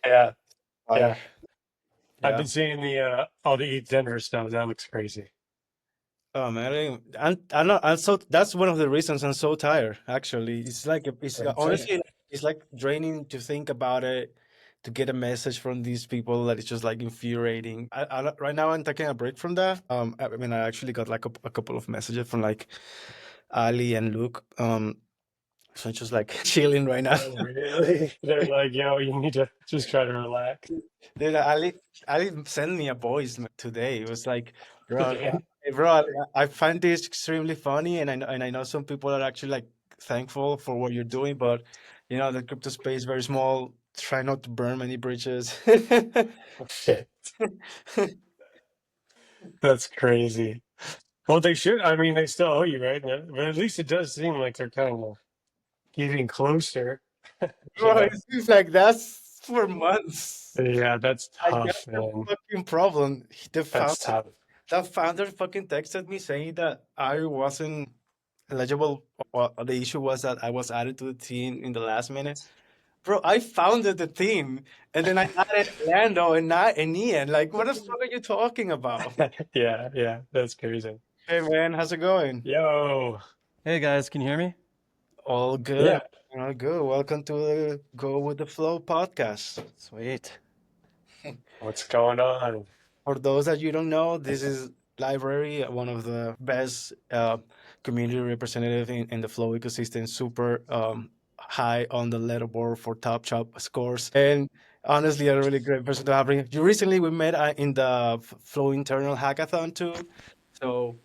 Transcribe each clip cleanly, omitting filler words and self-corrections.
Yeah, Fire. yeah. I've Yeah. been seeing the all the Eat Denver stuff. That looks crazy. Oh man, I'm not. I'm so. That's one of the reasons I'm so tired. Actually, it's like it's honestly it's like draining to think about it, to get a message from these people that it's just like infuriating. Right now I'm taking a break from that. I mean, I actually got like a couple of messages from like Ali and Luke. So I'm just like chilling right now. Oh, really? They're like, yo, you need to just try to relax. Dude, Ali sent me a voice today. It was like, bro, Yeah. hey, bro, I find this extremely funny, and I know some people are actually like thankful for what you're doing, but the crypto space is very small. Try not to burn many bridges. Shit. That's crazy. Well, they should. I mean, they still owe you, right? But at least it does seem like they're kind of getting closer. You Bro, know? it seems like that's for months. Yeah, that's I got tough, the man. fucking problem. That's tough. The founder fucking texted me saying that I wasn't eligible. Well, the issue was that I was added to the team in the last minute. Bro, I founded the team and then I added Lando and Ian. Like, what the fuck are you talking about? Yeah, yeah, that's crazy. Hey man, how's it going? Yo, Hey guys, can you hear me? All yeah, good. All good. Welcome to the Go with the Flow podcast. Sweet. what's going on? For those that you don't know, this is Library, one of the best community representative in the Flow ecosystem. Super high on the leaderboard for top shop scores, and honestly, a really great person to have. You recently we met in the Flow internal hackathon too, so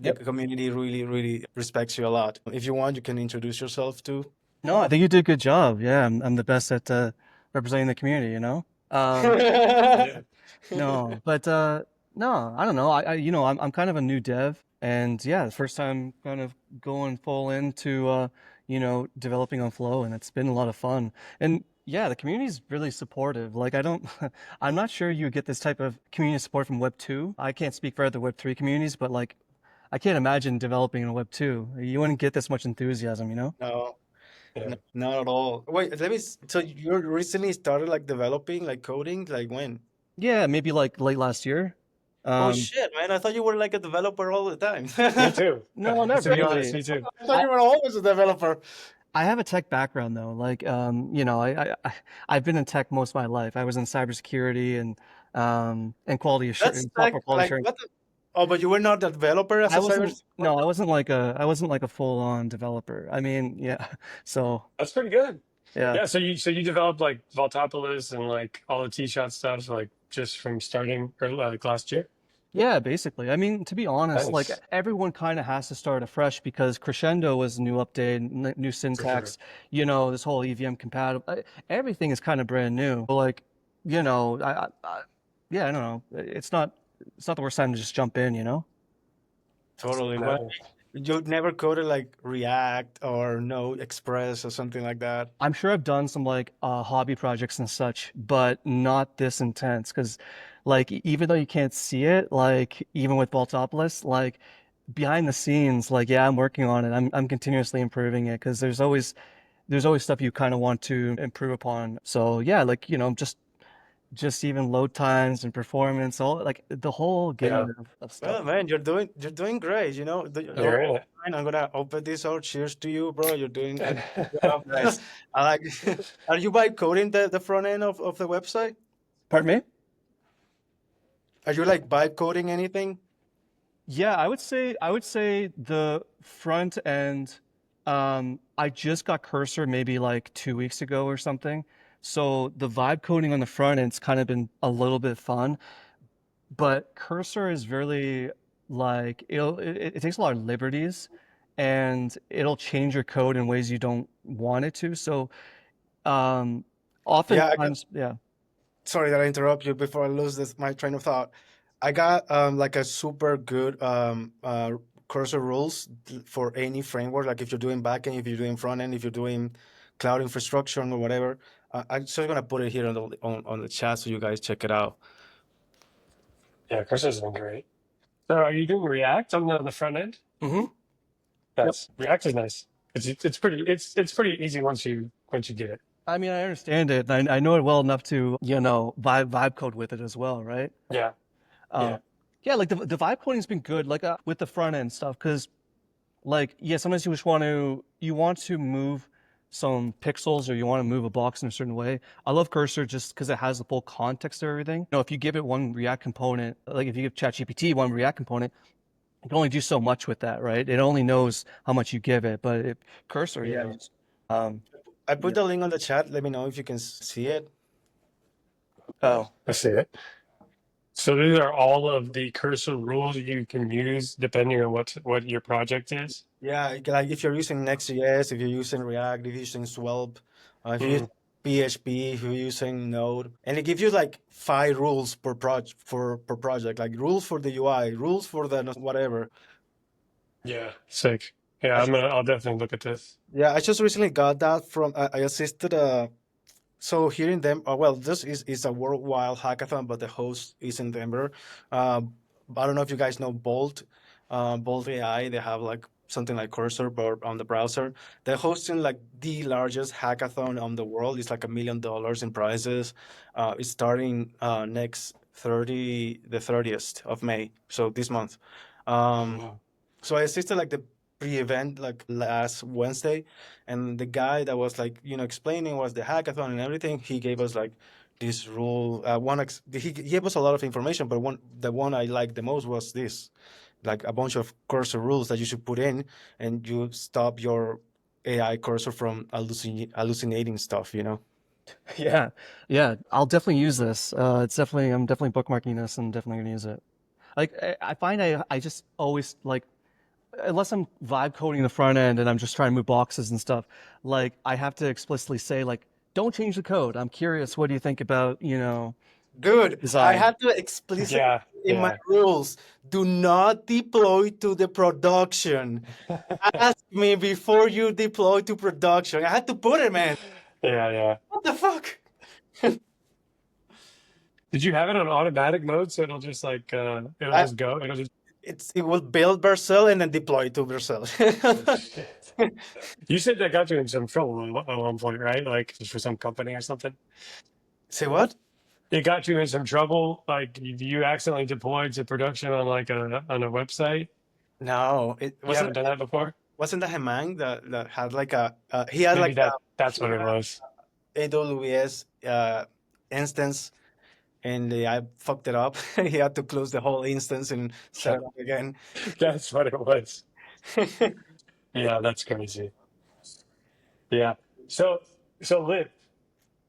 the Yep. community really, really respects you a lot. If you want, you can introduce yourself too. No, I think you did a good job. Yeah, I'm the best at representing the community, you know? Um, Yeah, no, but no, I don't know. I'm kind of a new dev and yeah, the first time kind of going full into developing on Flow and it's been a lot of fun. And yeah, the community is really supportive. Like I don't I'm not sure you get this type of community support from Web 2. I can't speak for other Web 3 communities, but like I can't imagine developing in a Web 2. You wouldn't get this much enthusiasm, you know? No, yeah. no, not at all. Wait, let me. So you recently started like developing, like coding, like when? Yeah, maybe like late last year. Oh Um, shit, man! I thought you were like a developer all the time. Me too. no, not To be honest, really. me too. I thought I, you were always a developer. I have a tech background though. Like, I've been in tech most of my life. I was in cybersecurity and quality That's assurance, like software quality assurance. what the? Oh, but you were not a developer as I a cyber wasn't, support? no, I wasn't like a full-on developer. I mean, yeah. So, That's pretty good. yeah. Yeah, so you developed like Voltopolis and like all the T-shot stuff like just from starting or like last year. Yeah, basically. I mean, to be honest, like Nice, everyone kind of has to start afresh because Crescendo was a new update, new for sure. syntax, this whole EVM compatible, everything is kind of brand new. But like, yeah, I don't know. It's not the worst time to just jump in, you know? Totally. What? No. You never coded like React or Node Express or something like that? I'm sure I've done some like hobby projects and such, but not this intense because like even though you can't see it, like even with Baltopolis, like behind the scenes, like yeah, I'm working on it. I'm continuously improving it because there's always stuff you kind of want to improve upon. So yeah, like just even load times and performance, all like the whole Yeah, gamut of stuff. Well, man, you're doing great. you're in I'm gonna open this out. Cheers to you, bro. You're doing a good job. it. I like. Are you by coding the front end of the website? Pardon me? Are you like by coding anything? Yeah, I would say the front end. I just got Cursor maybe like 2 weeks ago or something. So the vibe coding on the front end's kind of been a little bit fun, but Cursor is really like it takes a lot of liberties, and it'll change your code in ways you don't want it to. So um, Yeah, oftentimes, yeah. sorry that I interrupt you before I lose my train of thought. I got like a super good cursor rules for any framework. Like if you're doing backend, if you're doing front end, if you're doing cloud infrastructure or whatever. I'm just gonna put it here on the chat so you guys check it out. Yeah, Cursor's been great. So are you doing React on the front end? Hmm. Yep. Nice. React is nice. It's pretty easy once you get it. I mean, I understand it. I know it well enough to, vibe code with it as well, right? Yeah. Um, Yeah. yeah, like the vibe coding's been good, like with the front end stuff, because like yeah, sometimes you just want to move some pixels or you want to move a box in a certain way. I love Cursor just because it has the full context of everything. If you give it one React component, like if you give ChatGPT one React component, you can only do so much with that, right? It only knows how much you give it, but Cursor, yeah, Yeah. um, I put yeah. the link on the chat. Let me know if you can see it. Oh, I see it. So these are all of the cursor rules you can use depending on what your project is. Yeah, like if you're using Next.js, if you're using React, if you're using Svelte, if you're Mm. using PHP, if you're using Node, and it gives you like 5 rules per project, like rules for the UI, rules for the whatever. Yeah. Sick. Yeah, I, I'll definitely look at this. yeah, I just recently got that from I assisted so here in Denver, well, this is a worldwide hackathon, but the host is in Denver. I don't know if you guys know Bolt, Bolt AI. They have like something like Cursor, but on the browser. They're hosting like the largest hackathon on the world. It's like $1 million in prizes. It's starting next the 30th of May, so this month. Oh, Um, wow. so I assisted like the pre-event like last Wednesday, and the guy that was like explaining was the hackathon and everything. He gave us like this rule. He gave us a lot of information, but the one I liked the most was this, like a bunch of cursor rules that you should put in, and you stop your AI cursor from hallucinating stuff. yeah, yeah. I'll definitely use this. I'm definitely bookmarking this and definitely gonna use it. Like I find I just always like unless I'm vibe coding the front end and I'm just trying to move boxes and stuff, like I have to explicitly say like, don't change the code. I'm curious. What do you think about, Dude, I design? had to explicitly Yeah. in my Yeah. rules, do not deploy to the production. Ask me before you deploy to production. I had to put it, man. Yeah. Yeah. What the fuck? Did you have it on automatic mode so it'll just like it'll I, just go? It'll just it will build Vercel and then deploy to Vercel. oh, shit. You said that got you in some trouble at one point, right? Like just for some company or something. Say what? It got you in some trouble, like you accidentally deployed to production on like on a website. No, it You wasn't. haven't done that before? Wasn't that Hemang that had like a he had Maybe like that's what it was. AWS instance, and I fucked it up. He had to close the whole instance and set Yeah, it up again. that's what it was. Yeah, that's crazy. Yeah. So Lib,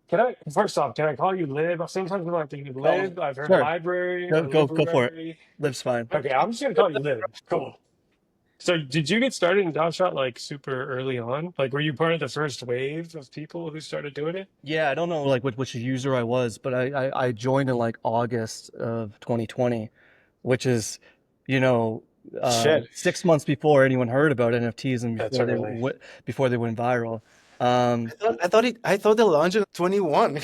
can I first off, can I call you Lib? Sometimes I'm like thinking Oh, Lib. I've heard Sure. library or Go for it. Libruary. Lives fine. Okay, I'm just gonna call you Lib. Cool. So did you get started in Dotshot like super early on? Like were you part of the first wave of people who started doing it? Yeah, I don't know like which user I was, but I joined in like August of 2020, which is, you know, shit. 6 months before anyone heard about NFTs and That's early. before they went viral. I thought they launched in 21.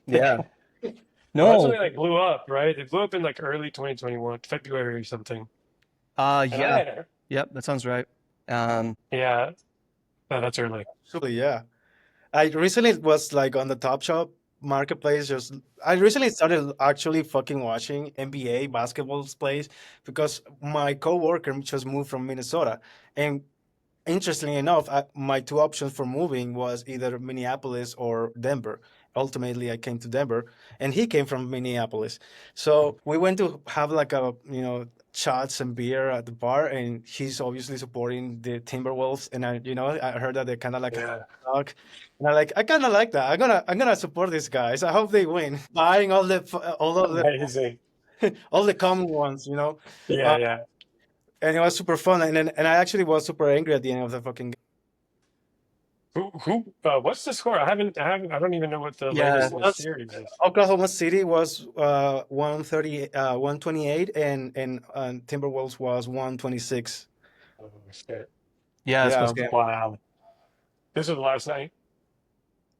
Yeah. Well, that's when No. they like blew up, right? It blew up in like early 2021, February or something. And I Yeah. had, Yep, that sounds right. Um, yeah, that's early. Actually, yeah. I recently was like on the Top Shop marketplace. I recently started actually fucking watching NBA basketball plays because my coworker just moved from Minnesota, and interestingly enough, my two options for moving was either Minneapolis or Denver. Ultimately, I came to Denver, and he came from Minneapolis. So we went to have like a shots and beer at the bar, and he's obviously supporting the Timberwolves. And I heard that they kind of like Yeah. talk, and I kind of like that. I'm gonna support these guys. I hope they win. Buying all of Amazing. all the common ones. Yeah, Uh, yeah. and it was super fun. And I actually was super angry at the end of the fucking. What's the score? I don't even know what the yeah. latest in the series is. Oklahoma City was 128, and Timberwolves was 126. Oh, shit. Yeah, that's Yeah. close game. Wow. This was last night.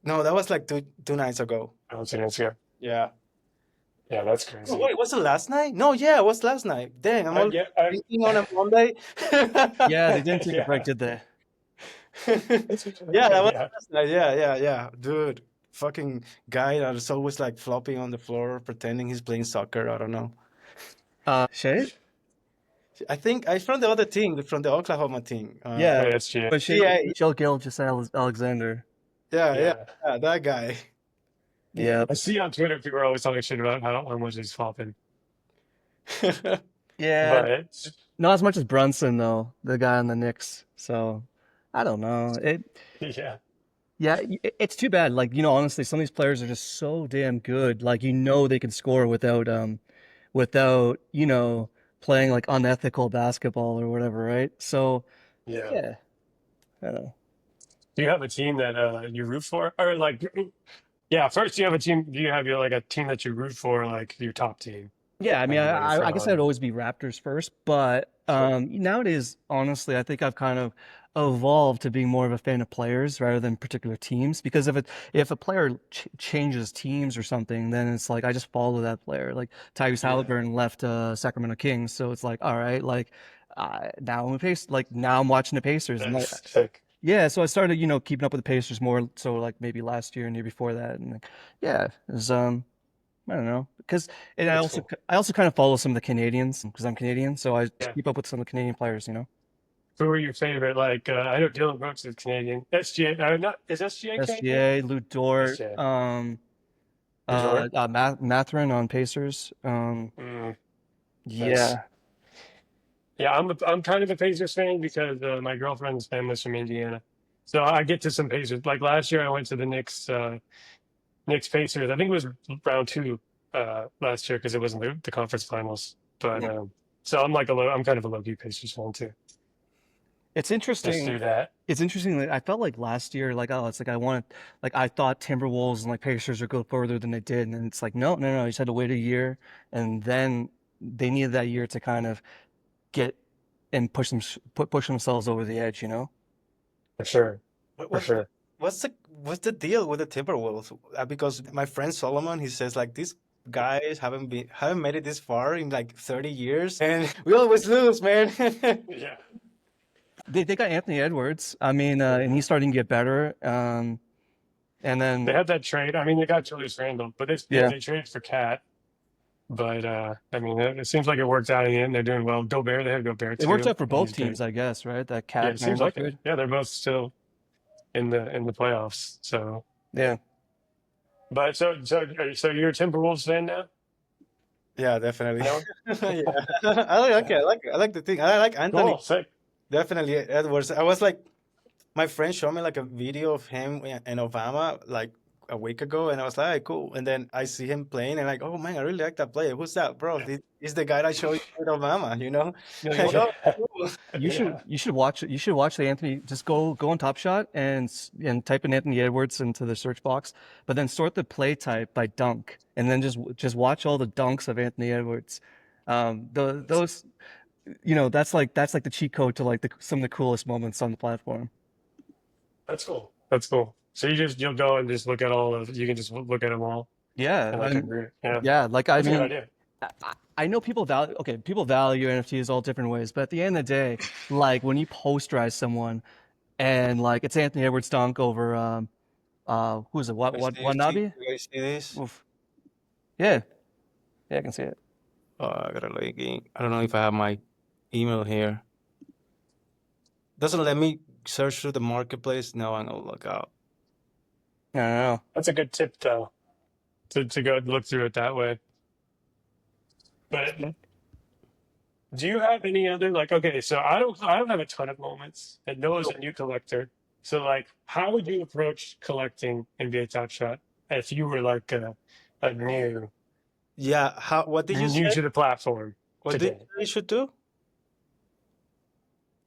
No, that was like two nights ago. I don't see an Instagram. Yeah. Yeah, that's Oh, crazy. wait, was it last night? No, yeah, it was last night. Dang, I'm all Yeah, drinking on a Monday. Yeah, they didn't take a break, yeah. did they? Yeah, that was Yeah. last night. Yeah. Dude, fucking guy that is always like flopping on the floor, pretending he's playing soccer. I don't know. Shay? I think I from the other team, from the Oklahoma team. Yeah, That's G. but Yeah, Joe Gilgeous Alexander. Yeah. that guy. Yeah, I see on Twitter people are always talking shit about how much he's flopping. yeah. But Not as much as Brunson though, the guy on the Knicks. So I don't know. yeah. Yeah, it's too bad. Like, honestly, some of these players are just so damn good. Like, they can score without, playing like unethical basketball or whatever, right? So, Yeah. yeah, I don't know. Do you have a team that you root for? Or like yeah, first you have a team, do you have your like a team that you root for, like your top team? Yeah, I mean, Like you're I guess I'd from always be Raptors first, but sure. nowadays, honestly, I think I've kind of evolved to being more of a fan of players rather than particular teams. Because if a player changes teams or something, then it's like I just follow that player. Like Tyrese Yeah. Halliburton left Sacramento Kings, so it's like, all right, like now I'm watching the Pacers, and like That's sick. yeah, so I started, keeping up with the Pacers more, so like maybe last year and year before that, and like, yeah, it was I don't know, because and That's cool. I also kind of follow some of the Canadians because I'm Canadian, so I Yeah. keep up with some of the Canadian players. Who are your favorite? Like I know Dylan Brooks is Canadian. SGA not is SGA Canadian? SGA, Lou Dort, SGA. Resort? Mathurin on Pacers. Mm, nice. Yeah, Yeah, I'm kind of a Pacers fan because my girlfriend's family's from Indiana, so I get to some Pacers. Like last year, I went to the Knicks Pacers. I think it was round two last year because it wasn't the conference finals. But yeah. so I'm kind of a low key Pacers fan too. It's Just interesting. do that. It's interesting that I felt like last year, like, oh, it's like I thought Timberwolves and like Pacers would go further than they did, and it's like, no, no, no, you just had to wait a year, and then they needed that year to kind of get and push themselves over the edge. For sure. What, For what sure. what's the deal with the Timberwolves? Because my friend Solomon, he says like these guys haven't made it this far in like 30 years, and we always lose, man. Yeah. They got Anthony Edwards. I mean, and he's starting to get better. And They then had that trade. I mean, they got Julius Randle, but yeah, they traded for Cat. But I mean, it seems like it worked out in the end. They're doing well. Gobert, they have Gobert it worked too. out for And both he's good. teams, I guess, right? That Yeah, Cat it seems Randall like it. trade. Yeah, they're both still in the playoffs. So, Yeah. but so you're a Timberwolves fan now? Yeah, definitely. No? Yeah, I like the thing. I like Anthony. Cool. Sick. Definitely Edwards. I was like, my friend showed me like a video of him and Obama like a week ago, and I was like, "Hey, cool." And then I see him playing, and like, oh man, I really like that player. Who's that, bro? This is the guy that showed you with Obama, you know? You're like, Yeah. oh, cool. Yeah. You should watch it. You should watch the Anthony. Just go on Top Shot and type in Anthony Edwards into the search box, but then sort the play type by dunk, and then just watch all the dunks of Anthony Edwards. Those that's like the cheat code to like some of the coolest moments on the platform. That's cool. That's cool. So you'll go and just look at all of you can just look at them all Yeah, and like agree. Yeah. yeah. Like I That's a good mean, idea. I know people value NFTs all different ways, but at the end of the day, like when you posterize someone and like it's Anthony Edwards dunk over who is it? Wanabe? You guys see this? Oof. Yeah, yeah, I can see it. Oh, I gotta log in. I don't know if I have my email here. Doesn't let me search through the marketplace. No, I'm gonna log out. I don't know. That's a good tip though, to go look through it that way. But do you have any other like okay, so I don't have a ton of moments and Noah's a new collector. So like how would you approach collecting NBA Top Shot if you were like a Yeah, what did you new say? to the platform What did you today? say you should do?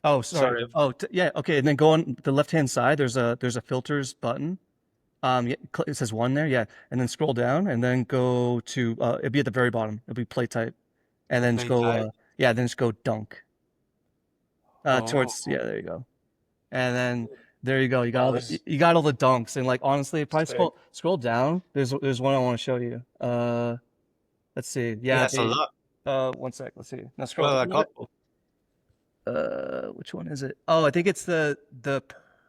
Oh, sorry. Sorry. Oh, yeah. Okay, and then go on the left-hand side. There's a filters button. Yeah, it says one there. Yeah, and then scroll down, and then go to it'll be at the very bottom. It'll be play type, and then just Play go type. yeah, then just go dunk. Towards Oh, yeah, there you go. And then there you go. Wow, this You got all the dunks, and like honestly, probably sick. scroll down. There's one I want to show you. Let's see. it Yeah, has a lot. one sec. Let's see. Now scroll Well, up a a little bit. couple. Which one is it? Oh, I think it's the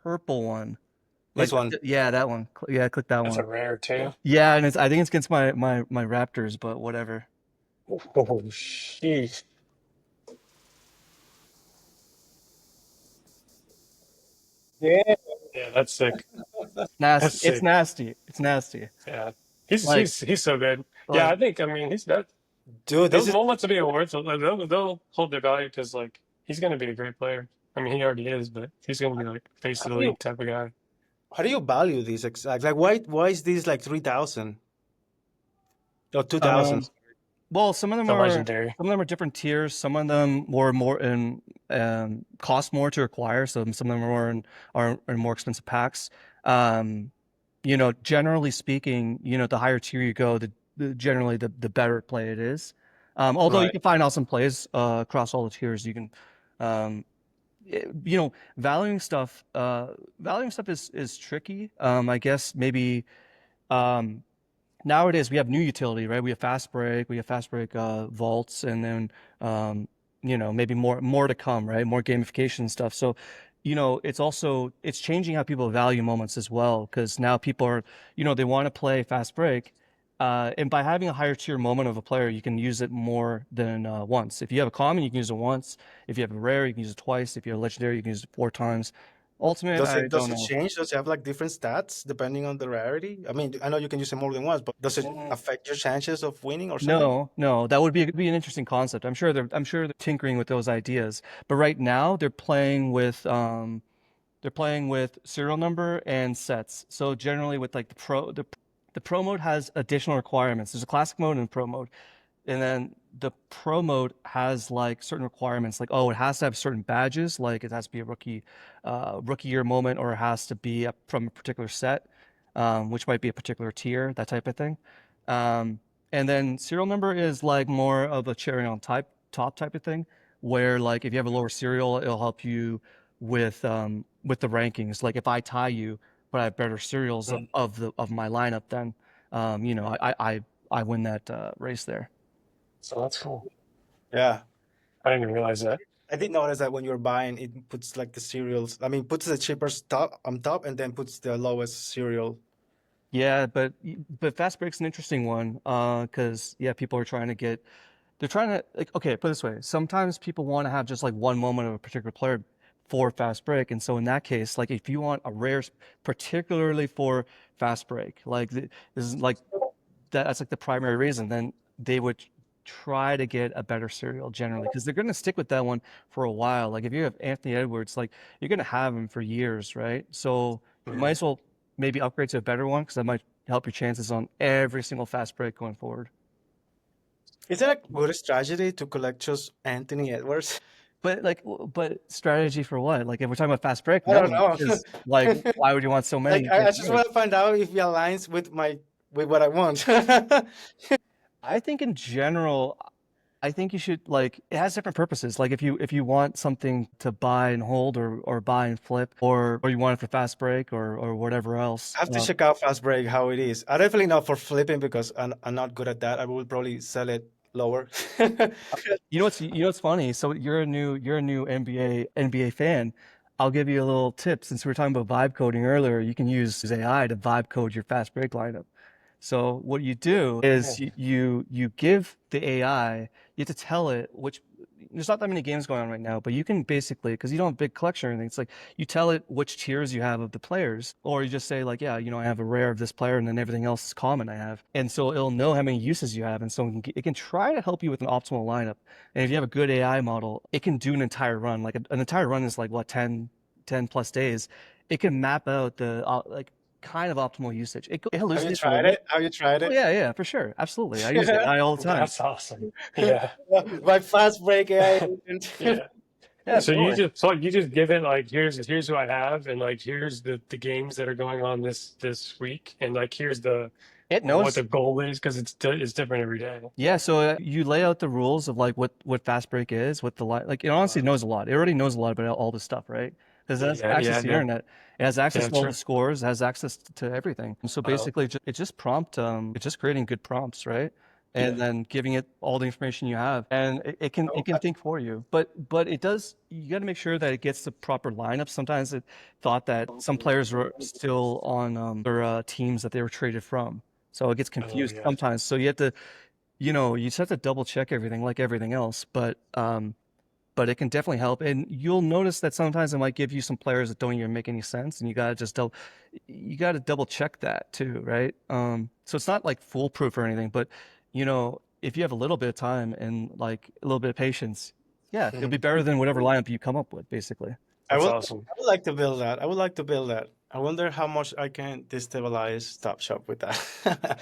purple one. This one. Yeah, that one. Yeah, click that That's a one. rare too. Yeah, and I think it's against my Raptors, but whatever. Oh, sheesh. Yeah. Yeah, that's sick. That's Nasty. It's sick. nasty. It's nasty. Yeah. He's Like he's he's so good. Yeah, like I think I mean he's that Dude, this those is moments will be awards. They'll hold their value because like he's gonna be a great player. I mean he already is, but he's gonna be like face how of the do you league type of guy. value these exactly? Like why is this like 3,000 or 2,000? um well, It's a legendary. some of them are different tiers. Some of them more in cost more to acquire. So some of them are more expensive packs. Um, generally speaking, the higher tier you go, generally the better play it is. Although you Right. can find awesome plays across all the tiers. You can, um, valuing stuff is tricky. I guess maybe um, nowadays we have new utility, right? We have Fastbreak vaults, and then maybe more to come, right? More gamification stuff. So, it's changing how people value moments as well, because now people are, they want to play Fastbreak. And by having a higher tier moment of a player, you can use it more than once. If you have a common, you can use it once. If you have a rare, you can use it twice. If you have a legendary, you can use it 4 times. Ultimate, I Does don't it know. change? Does it have like different stats depending on the rarity? I mean, I know you can use it more than once, but does it affect your chances of winning or something? No, that would be an interesting concept. I'm sure they're tinkering with those ideas. But right now they're playing with serial number and sets. So generally with like the pro mode has additional requirements. There's a classic mode and a pro mode. And then the pro mode has like certain requirements, like, oh, it has to have certain badges, like it has to be a rookie year moment, or it has to be from a particular set, which might be a particular tier, that type of thing. Um, and then serial number is like more of a cherry on top type of thing, where like if you have a lower serial, it'll help you with the rankings. Like if I tie you, but I have better serials Mm. of my lineup, then I win that race there. So that's cool. Yeah. I didn't even realize that. I did notice that when you're buying, it puts like the cereals. I mean, puts the cheapest top on top and then puts the lowest cereal. Yeah, but Fast Break's an interesting one, because yeah, people are trying to they're trying to, like, okay, put it this way. Sometimes people want to have just like one moment of a particular player for Fast Break, and so in that case, like if you want a rare, particularly for Fast Break, like this is like that's like the primary reason, then they would try to get a better serial generally, because they're going to stick with that one for a while. Like if you have Anthony Edwards, like you're going to have him for years, right? So you might Mhm. as well maybe upgrade to a better one, because that might help your chances on every single Fast Break going forward. Is it a good strategy to collect just Anthony Edwards? But strategy for what? Like if we're talking about Fast Break, I don't no. know. Because like why would you want so many? Like You I can't just do it. want to find out if he aligns with what I want. I think in general, I think you should, like, it has different purposes. Like if you want something to buy and hold, or buy and flip, or you want it for Fast Break, or whatever else. I have to check out Fast Break how it is. I definitely not for flipping because I'm not good at that. I will probably sell it lower. You know what's funny? So you're a new NBA fan. I'll give you a little tip. Since we were talking about vibe coding earlier, you can use AI to vibe code your fast break lineup. So what you do is Cool. you give the AI, you have to tell it which, there's not that many games going on right now, but you can basically, because you don't have a big collection or anything, it's like you tell it which tiers you have of the players, or you just say like, yeah, I have a rare of this player, and then everything else is common I have. And so it'll know how many uses you have, and so it can try to help you with an optimal lineup. And if you have a good AI model, it can do an entire run. Like an entire run is like what, 10 plus days. It can map out the like kind of optimal usage. It Have you hallucinates a little tried bit. it? Have you tried Oh it? yeah, yeah, for sure. Absolutely. I use AI all the time. That's awesome. Yeah. My Fast Break AI agent. Yeah. Yeah, So totally. you just give it like here's who I have, and like here's the games that are going on this week, and like here's the It what knows. the goal is, because it's different every day. Yeah, so you lay out the rules of like what fast break is, what the like it honestly knows a lot. It already knows a lot about all this stuff, right? Because it has Yeah, access yeah, to the no, internet. It has access yeah, to all the true. scores, it has access to everything. And so basically it's just creating good prompts, right? and then giving it all the information you have, and it can think for you. But it does. You got to make sure that it gets the proper lineup. Sometimes it thought that some players were still on their teams that they were traded from, so it gets confused yeah. sometimes. So you have to, you just have to double check everything like everything else. But it can definitely help, and you'll notice that sometimes it might give you some players that don't even make any sense, and you gotta just double check that too, right? So it's not like foolproof or anything, but if you have a little bit of time and like a little bit of patience, yeah, it'll be better than whatever lineup you come up with, basically. That's awesome. I would like to build that. I would like to build that. I wonder how much I can destabilize Top Shop with that.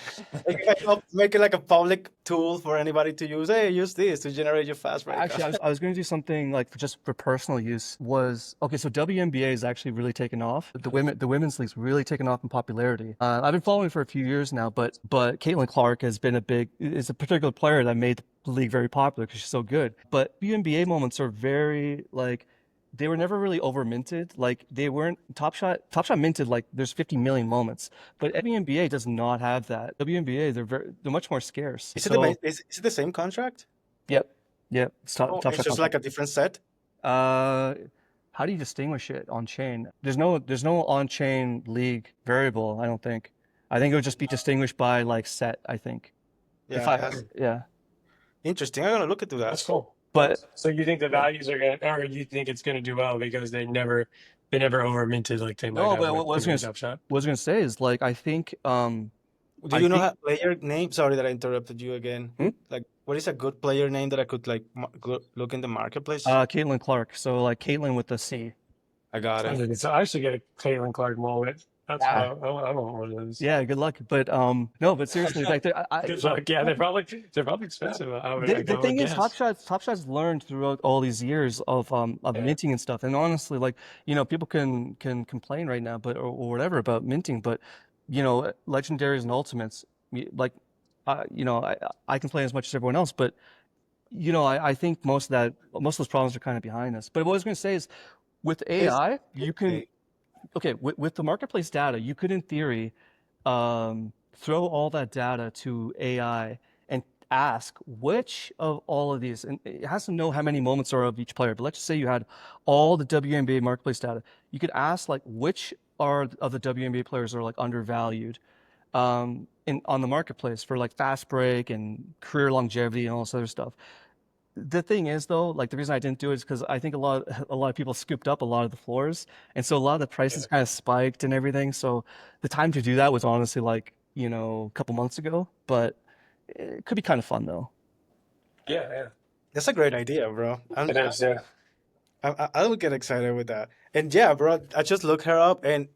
Make it like a public tool for anybody to use. Hey, use this to generate your Fastbreak. Actually, I was going to do something like just for personal use. Okay, so WNBA is actually really taken off. The women's league's really taken off in popularity. I've been following for a few years now, but Caitlin Clark has been is a particular player that made the league very popular because she's so good. But WNBA moments are very like. They were never really over minted. Like they weren't Top Shot minted like there's 50 million moments, but WNBA does not have that. WNBA they're much more scarce. Is it the same contract? Yep. It's Top It's Shot just like a different set. How do you distinguish it on chain? There's no on chain league variable. I don't think. I think it would just be distinguished by like set. I think. Yeah. Interesting. I'm gonna look into that. That's cool. But so you think the values are gonna, or you think it's gonna do well because they never over minted like they might have. But what I was gonna say is like I think. Do you know how player name? Sorry that I interrupted you again. Like, what is a good player name that I could like look in the marketplace? Caitlin Clark. So like Caitlin with the C. I got it. So I should get a Caitlin Clark moment. That's I want one of those. Yeah, good luck. But no, but seriously, like good luck. Yeah, they're probably expensive. The thing is, Top Shot's learned throughout all these years of minting and stuff. And honestly, like people can complain right now, or whatever about minting, but legendaries and ultimates, like I complain as much as everyone else, but I think most of those problems are kind of behind us. But what I was going to say is, with AI, you can. Okay, with the marketplace data, you could, in theory, throw all that data to AI and ask which of all of these, and it has to know how many moments are of each player, but let's just say you had all the WNBA marketplace data. You could ask, like, which of the WNBA players are, like, undervalued on the marketplace for, like, Fastbreak and career longevity and all this other stuff. The thing is, though, like the reason I didn't do it is because I think a lot of people scooped up a lot of the floors, and so a lot of the prices kind of spiked and everything. So the time to do that was honestly like a couple months ago, but it could be kind of fun though. Yeah. That's a great idea, bro. It is, yeah. I would get excited with that. And yeah, bro, I just looked her up, and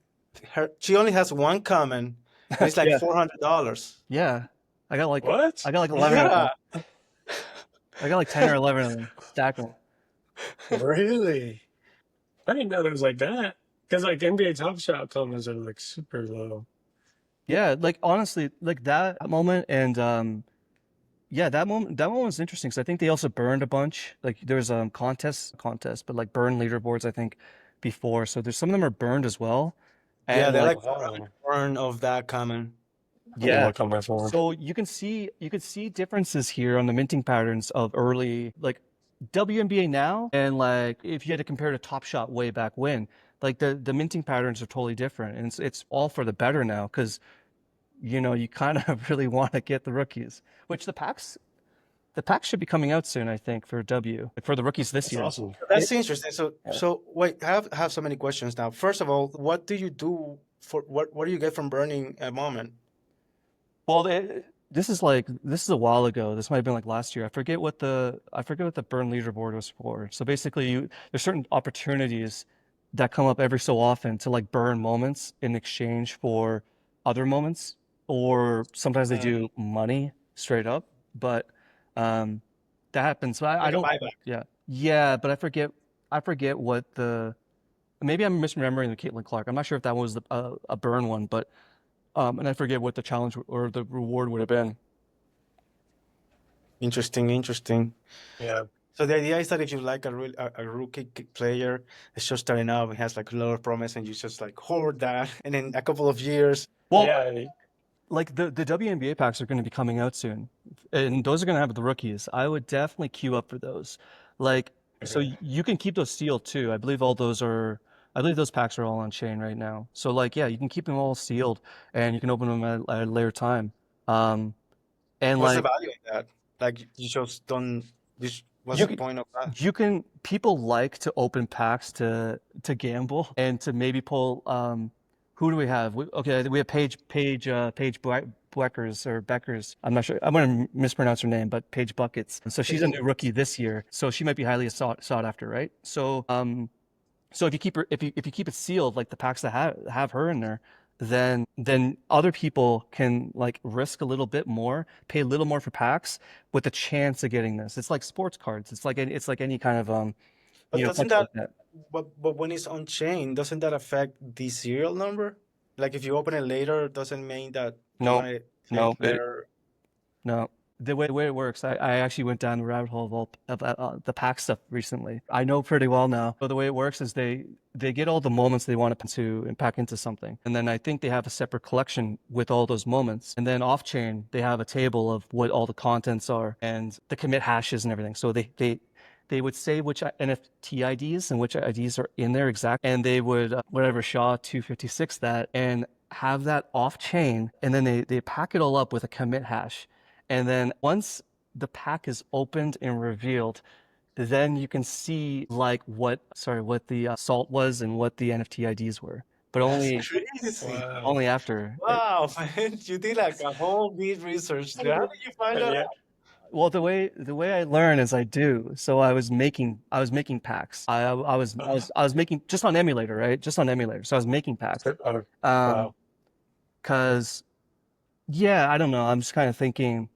she only has one comment. And it's like $400. Yeah, I got like what? I got like 11. Yeah. I got like 10 or 11 of them. Stack them. Really? I didn't know it was like that. Because like NBA Top Shot comments are like super low. Yeah, like honestly, like that moment and that moment was interesting because I think they also burned a bunch. Like there was contest, but like burn leaderboards I think before. So there's some of them are burned as well. And yeah, they're like burn of that comment. Yeah. So you can see differences here on the minting patterns of early like WNBA now and like if you had to compare to Top Shot way back when, like the minting patterns are totally different, and it's all for the better now because you kind of really want to get the rookies, which the packs should be coming out soon, I think, for the rookies this year. Awesome. That's interesting. So wait, I have so many questions now. First of all, what do you do for what do you get from burning a moment? Well, this is a while ago. This might have been like last year. I forget what the burn leaderboard was for. So basically, there's certain opportunities that come up every so often to like burn moments in exchange for other moments, or sometimes they do money straight up. But that happens. But I don't. Yeah. But I forget what maybe I'm misremembering the Caitlin Clark. I'm not sure if that was a burn one, but. And I forget what the challenge or the reward would have been. Interesting. Yeah. So the idea is that if you like a rookie player, it's just starting out, it has like a lot of promise, and you just like hoard that, and in a couple of years. Well, yeah. Like the WNBA packs are going to be coming out soon, and those are gonna have the rookies. I would definitely queue up for those. Like, so Okay. you can keep those sealed too. I believe all those are. I believe those packs are all on chain right now. So like, yeah, you can keep them all sealed, and you can open them at a later time. Um, and What's the like, value in that? Like you just don't. What's you the can point of that? you can people like to open packs to gamble and to maybe pull who do we have? Okay, we have Paige Beckers or Beckers. I'm not sure. I'm gonna mispronounce her name, but Paige Buckets. So she's a new rookie this year. So she might be highly sought after, right? So if you keep her, if you keep it sealed, like the packs that have her in there, then other people can like risk a little bit more, pay a little more for packs with the chance of getting this. It's like sports cards. It's like any kind of But doesn't something that, like that. but when it's on chain, doesn't that affect the serial number? Like if you open it later, doesn't mean that you No, might no, take their. no. The way it works, I actually went down the rabbit hole of all of the pack stuff recently. I know pretty well now. But the way it works is they get all the moments they want to pack into something, and then I think they have a separate collection with all those moments. And then off chain, they have a table of what all the contents are and the commit hashes and everything. So they would say which NFT IDs and which IDs are in there exact, and they would whatever SHA-256 that and have that off chain, and then they pack it all up with a commit hash. And then once the pack is opened and revealed, then you can see like what the salt was and what the NFT IDs were, but That's only crazy. Wow. only after. Wow, man, you did like a whole deep research. How did you find that Yeah. out? Well, the way I learn is I do. So I was making packs. I was making just on emulator, right? Just on emulator. So I was making packs. Oh, Um, wow. cause yeah, I don't know. I'm just kind of thinking.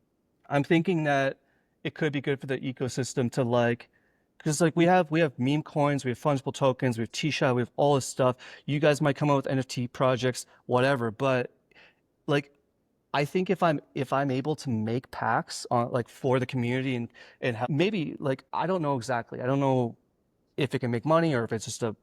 I'm thinking that it could be good for the ecosystem to like, because like we have meme coins, we have fungible tokens, we have T-Shot, we have all this stuff. You guys might come up with NFT projects, whatever. But like, I think if I'm able to make packs on like for the community and maybe like I don't know exactly. I don't know if it can make money or if it's just a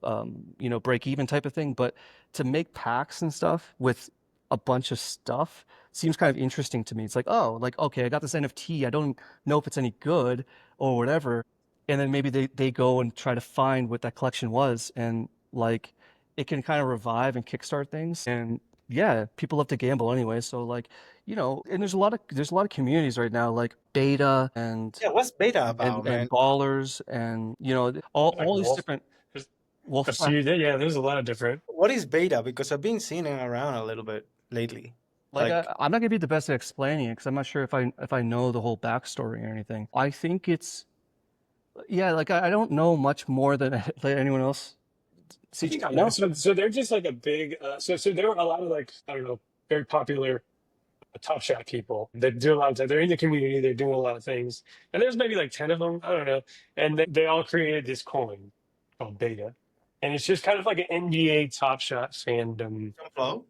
break even type of thing. But to make packs and stuff with a bunch of stuff seems kind of interesting to me. It's like, oh, like okay, I got this NFT. I don't know if it's any good or whatever. And then maybe they go and try to find what that collection was, and like it can kind of revive and kickstart things. And yeah, people love to gamble anyway. So like, and there's a lot of communities right now like Beta and Yeah, what's beta and about, and man? ballers and all Like these Wolf. different There's a wolf few. Yeah, there's a lot of different. What is beta? Because I've been seeing it around a little bit lately. like Like, I'm not gonna be the best at explaining it because I'm not sure if I know the whole backstory or anything. I think it's yeah, like I don't know much more than like anyone else. I CG, think I know. no? So they're just like a big. So there were a lot of like I don't know, very popular Top Shot people that do a lot of. They're in the community. They're doing a lot of things, and there's maybe like 10 of them. I don't know, and they all created this coin called Beta, and it's just kind of like an NBA Top Shot fandom flow?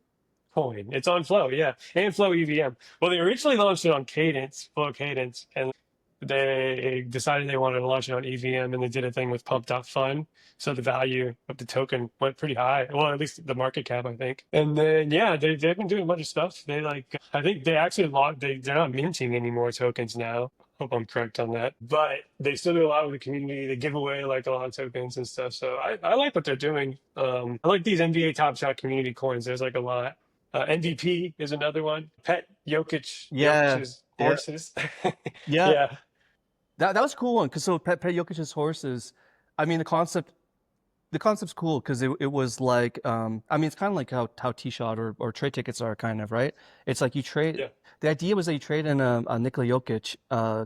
coin. It's on Flow, yeah, and Flow EVM. Well, they originally launched it on Cadence, Flow Cadence, and they decided they wanted to launch it on EVM, and they did a thing with Pump.Fun. So the value of the token went pretty high. Well, at least the market cap, I think. And then yeah, they've been doing a bunch of stuff. They like I think they actually logged they're not minting any more tokens now. Hope I'm correct on that. But they still do a lot with the community. They give away like a lot of tokens and stuff. So I like what they're doing. I like these NBA Top Shot community coins. There's like a lot. MVP is another one. Pet Yeah, Jokic's yeah, horses. yeah. Yeah. That was a cool one because so Pet Jokic's horses. I mean the concept's cool because it was like I mean it's kind of like how T-Shot or trade tickets are kind of right. It's like you trade. Yeah. The idea was that you trade in a Nikola Jokic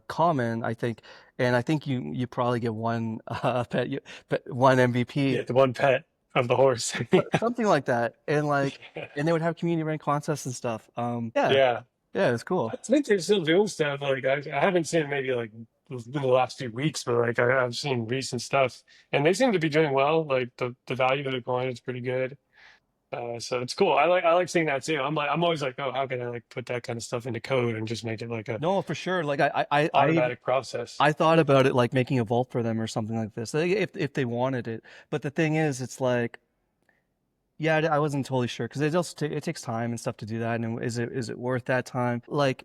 common, I think, and I think you probably get one one MVP, Yeah. The one pet of the horse. something like that, and like and they would have community ranked contests and stuff. Yeah, Yeah. yeah, it's cool. I think they're still doing stuff. Like I haven't seen it maybe like in the last few weeks, but like I've seen recent stuff, and they seem to be doing well. Like the value of the coin is pretty good. So it's cool. I like seeing that too. I'm always like, oh, how can I like put that kind of stuff into code and just make it like a No, for sure. Like I automatic process. I thought about it like making a vault for them or something like this, like, if they wanted it. But the thing is, it's like, yeah, I wasn't totally sure because it takes time and stuff to do that. And is it worth that time? Like,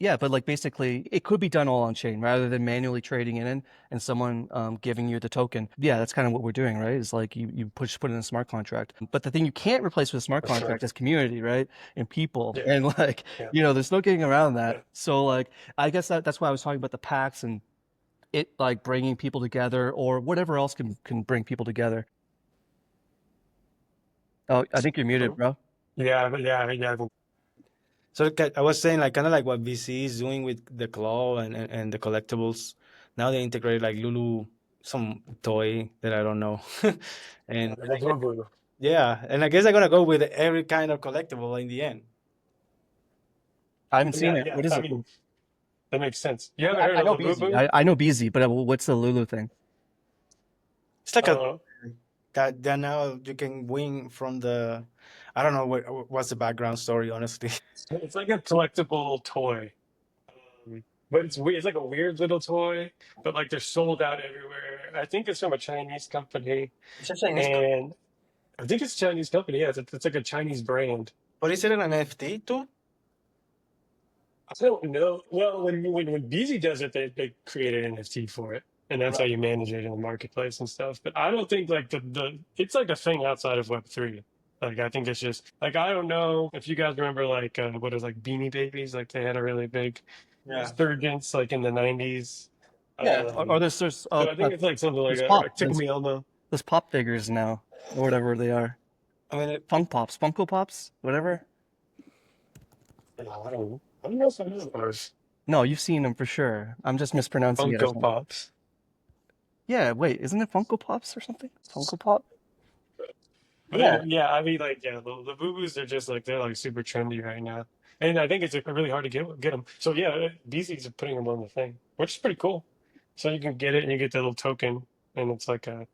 Yeah, but like basically it could be done all on chain rather than manually trading it in and someone giving you the token. Yeah, that's kind of what we're doing, right? Is like you put in a smart contract. But the thing you can't replace with a smart For sure. contract is community, right? And people. Yeah. And like, Yeah. there's no getting around that. Yeah. So like I guess that's why I was talking about the packs and it like bringing people together or whatever else can bring people together. Oh, I think you're muted, bro. Yeah, but yeah. So I was saying like kind of like what VC is doing with the claw and the collectibles. Now they integrate like Lulu, some toy that I don't know, and yeah, and I guess I'm gonna go with every kind of collectible in the end. I haven't seen Yeah, it. yeah. What is I it? mean, that makes sense. You haven't heard I of know the BZ. Boo I know BZ, but what's the Lulu thing? It's like a Boo? that now you can win from the. I don't know what's the background story, honestly. It's like a collectible toy. But it's weird. It's like a weird little toy, but like they're sold out everywhere. I think it's from a Chinese company, It's a Chinese, and I think it's a Chinese company. Yeah, it's like a Chinese brand. but is it an NFT too? I don't know. Well, when Beezy does it, they create an NFT for it, and that's how you manage it in the marketplace and stuff. But I don't think like the it's like a thing outside of Web3. Like I think it's just like I don't know if you guys remember like what is like Beanie Babies. Like they had a really big Yeah. resurgence like in the 90s. Yeah, or there's So I think it's like something like there's that. pop. Like Tickle Me Elmo. There's pop figures now, or whatever they are. I mean, Funko Pops, whatever. I don't know if I know those. No, you've seen them for sure. I'm just mispronouncing it or Funko something. Pops. Yeah, wait, isn't it Funko Pops or something? Funko Pop? But Yeah. yeah, I mean, like, yeah, the Boo Boos are just like they're like super trendy right now, and I think it's like, really hard to get them. So yeah, BC's are putting them on the thing, which is pretty cool. So you can get it and you get the little token, and it's like a,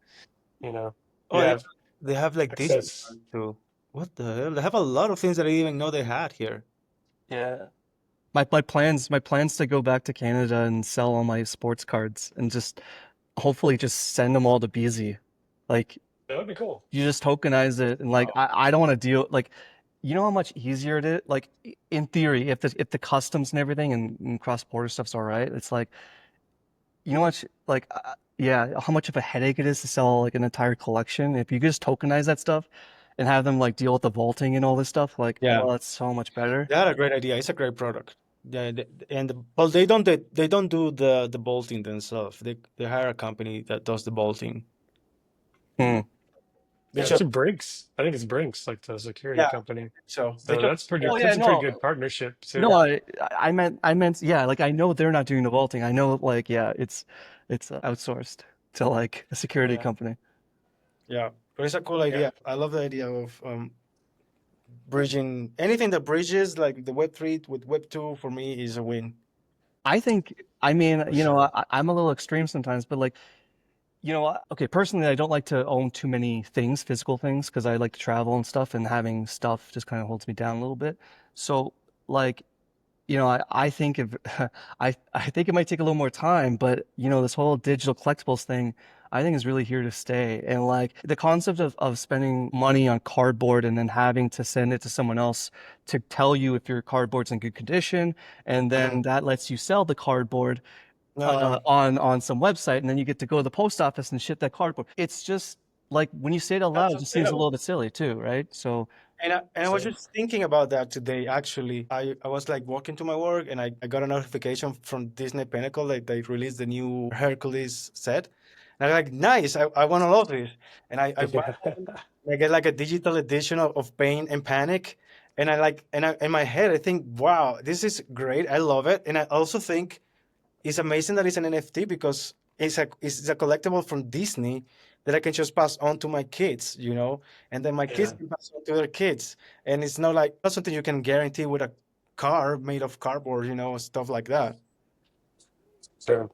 you know, oh, you yeah, have they have like this access. too. What the hell? They have a lot of things that I didn't even know they had here. Yeah. My plans to go back to Canada and sell all my sports cards and just hopefully just send them all to BZ. Like That would be cool. you just tokenize it and like I don't want to deal like you know how much easier it is like in theory if the customs and everything and cross-border stuff's all right, it's like you know much like yeah, how much of a headache it is to sell like an entire collection. If you could just tokenize that stuff and have them like deal with the vaulting and all this stuff, like Yeah. oh, that's so much better. They had a great idea. It's a great product. Yeah, well, they don't do the bolting themselves. They hire a company that does the bolting. Hmm. They Yeah, just, it's Brinks. I think it's Brinks, like the security yeah, company. so So that's pretty. Oh, yeah, That's a pretty no. good partnership too. No, I meant yeah, like I know they're not doing the vaulting. I know like yeah, it's outsourced to like a security Yeah. company. yeah, but it's a cool idea. I love the idea of bridging anything that bridges like the Web3 with Web2 for me is a win. I think I mean, For you know, sure. I'm a little extreme sometimes, but like okay, personally, I don't like to own too many things, physical things, because I like to travel and stuff, and having stuff just kind of holds me down a little bit. So, like, I think if I think it might take a little more time, but this whole digital collectibles thing, I think is really here to stay. And like the concept of spending money on cardboard and then having to send it to someone else to tell you if your cardboard's in good condition, and then that lets you sell the cardboard No, on some website, and then you get to go to the post office and ship that cardboard. It's just like when you say it out loud, it just seems a little bit silly too, right? So and I was So just thinking about that today. Actually, I was like walking to my work and I got a notification from Disney Pinnacle that they released the new Hercules set. And I'm like, nice, I want all of this. And I buy them. I get like a digital edition of Pain and Panic. And I like, and in my head, I think, wow, this is great. I love it. And I also think it's amazing that it's an NFT because it's a collectible from Disney that I can just pass on to my kids, and then my kids yeah, can pass on to their kids. And it's not something you can guarantee with a car made of cardboard, stuff like that. sure.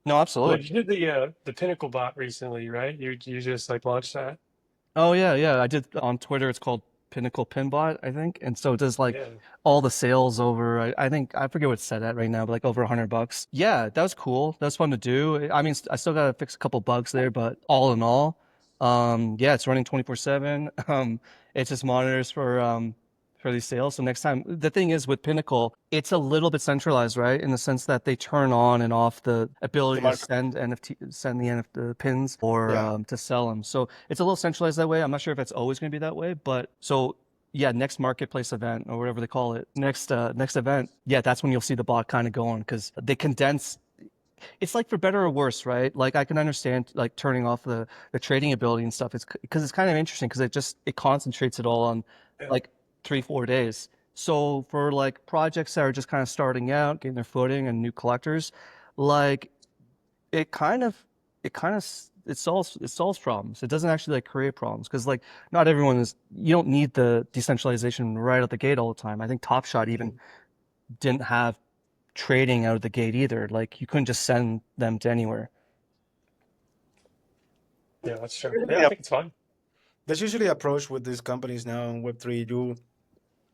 no, absolutely. Like you did the Pinnacle bot recently, right? You just like launched that. Oh yeah, I did on Twitter. It's called Pinnacle Pinbot, I think, and so it does like Yeah. all the sales over. I think I forget what it's set at right now, but like over $100. Yeah, that was cool. That was fun to do. I mean, I still gotta fix a couple bugs there, but all in all, yeah, it's running 24/7. It just monitors for for these sales. So next time, the thing is with Pinnacle, it's a little bit centralized, right? In the sense that they turn on and off the ability to send the pins or Yeah. to sell them. So it's a little centralized that way. I'm not sure if it's always going to be that way, but so yeah, next marketplace event or whatever they call it, next event, yeah, that's when you'll see the bot kind of going because they condense. It's like for better or worse, right? Like I can understand like turning off the trading ability and stuff. It's because it's kind of interesting because it concentrates it all on Yeah. like 3-4 days. So for like projects that are just kind of starting out, getting their footing and new collectors, like it kind of it solves problems. It doesn't actually like create problems because like not everyone is. You don't need the decentralization right out the gate all the time. I think Top Shot even didn't have trading out of the gate either. Like you couldn't just send them to anywhere. Yeah, that's true. Yeah, I think it's fine. There's usually approach with these companies now in Web3.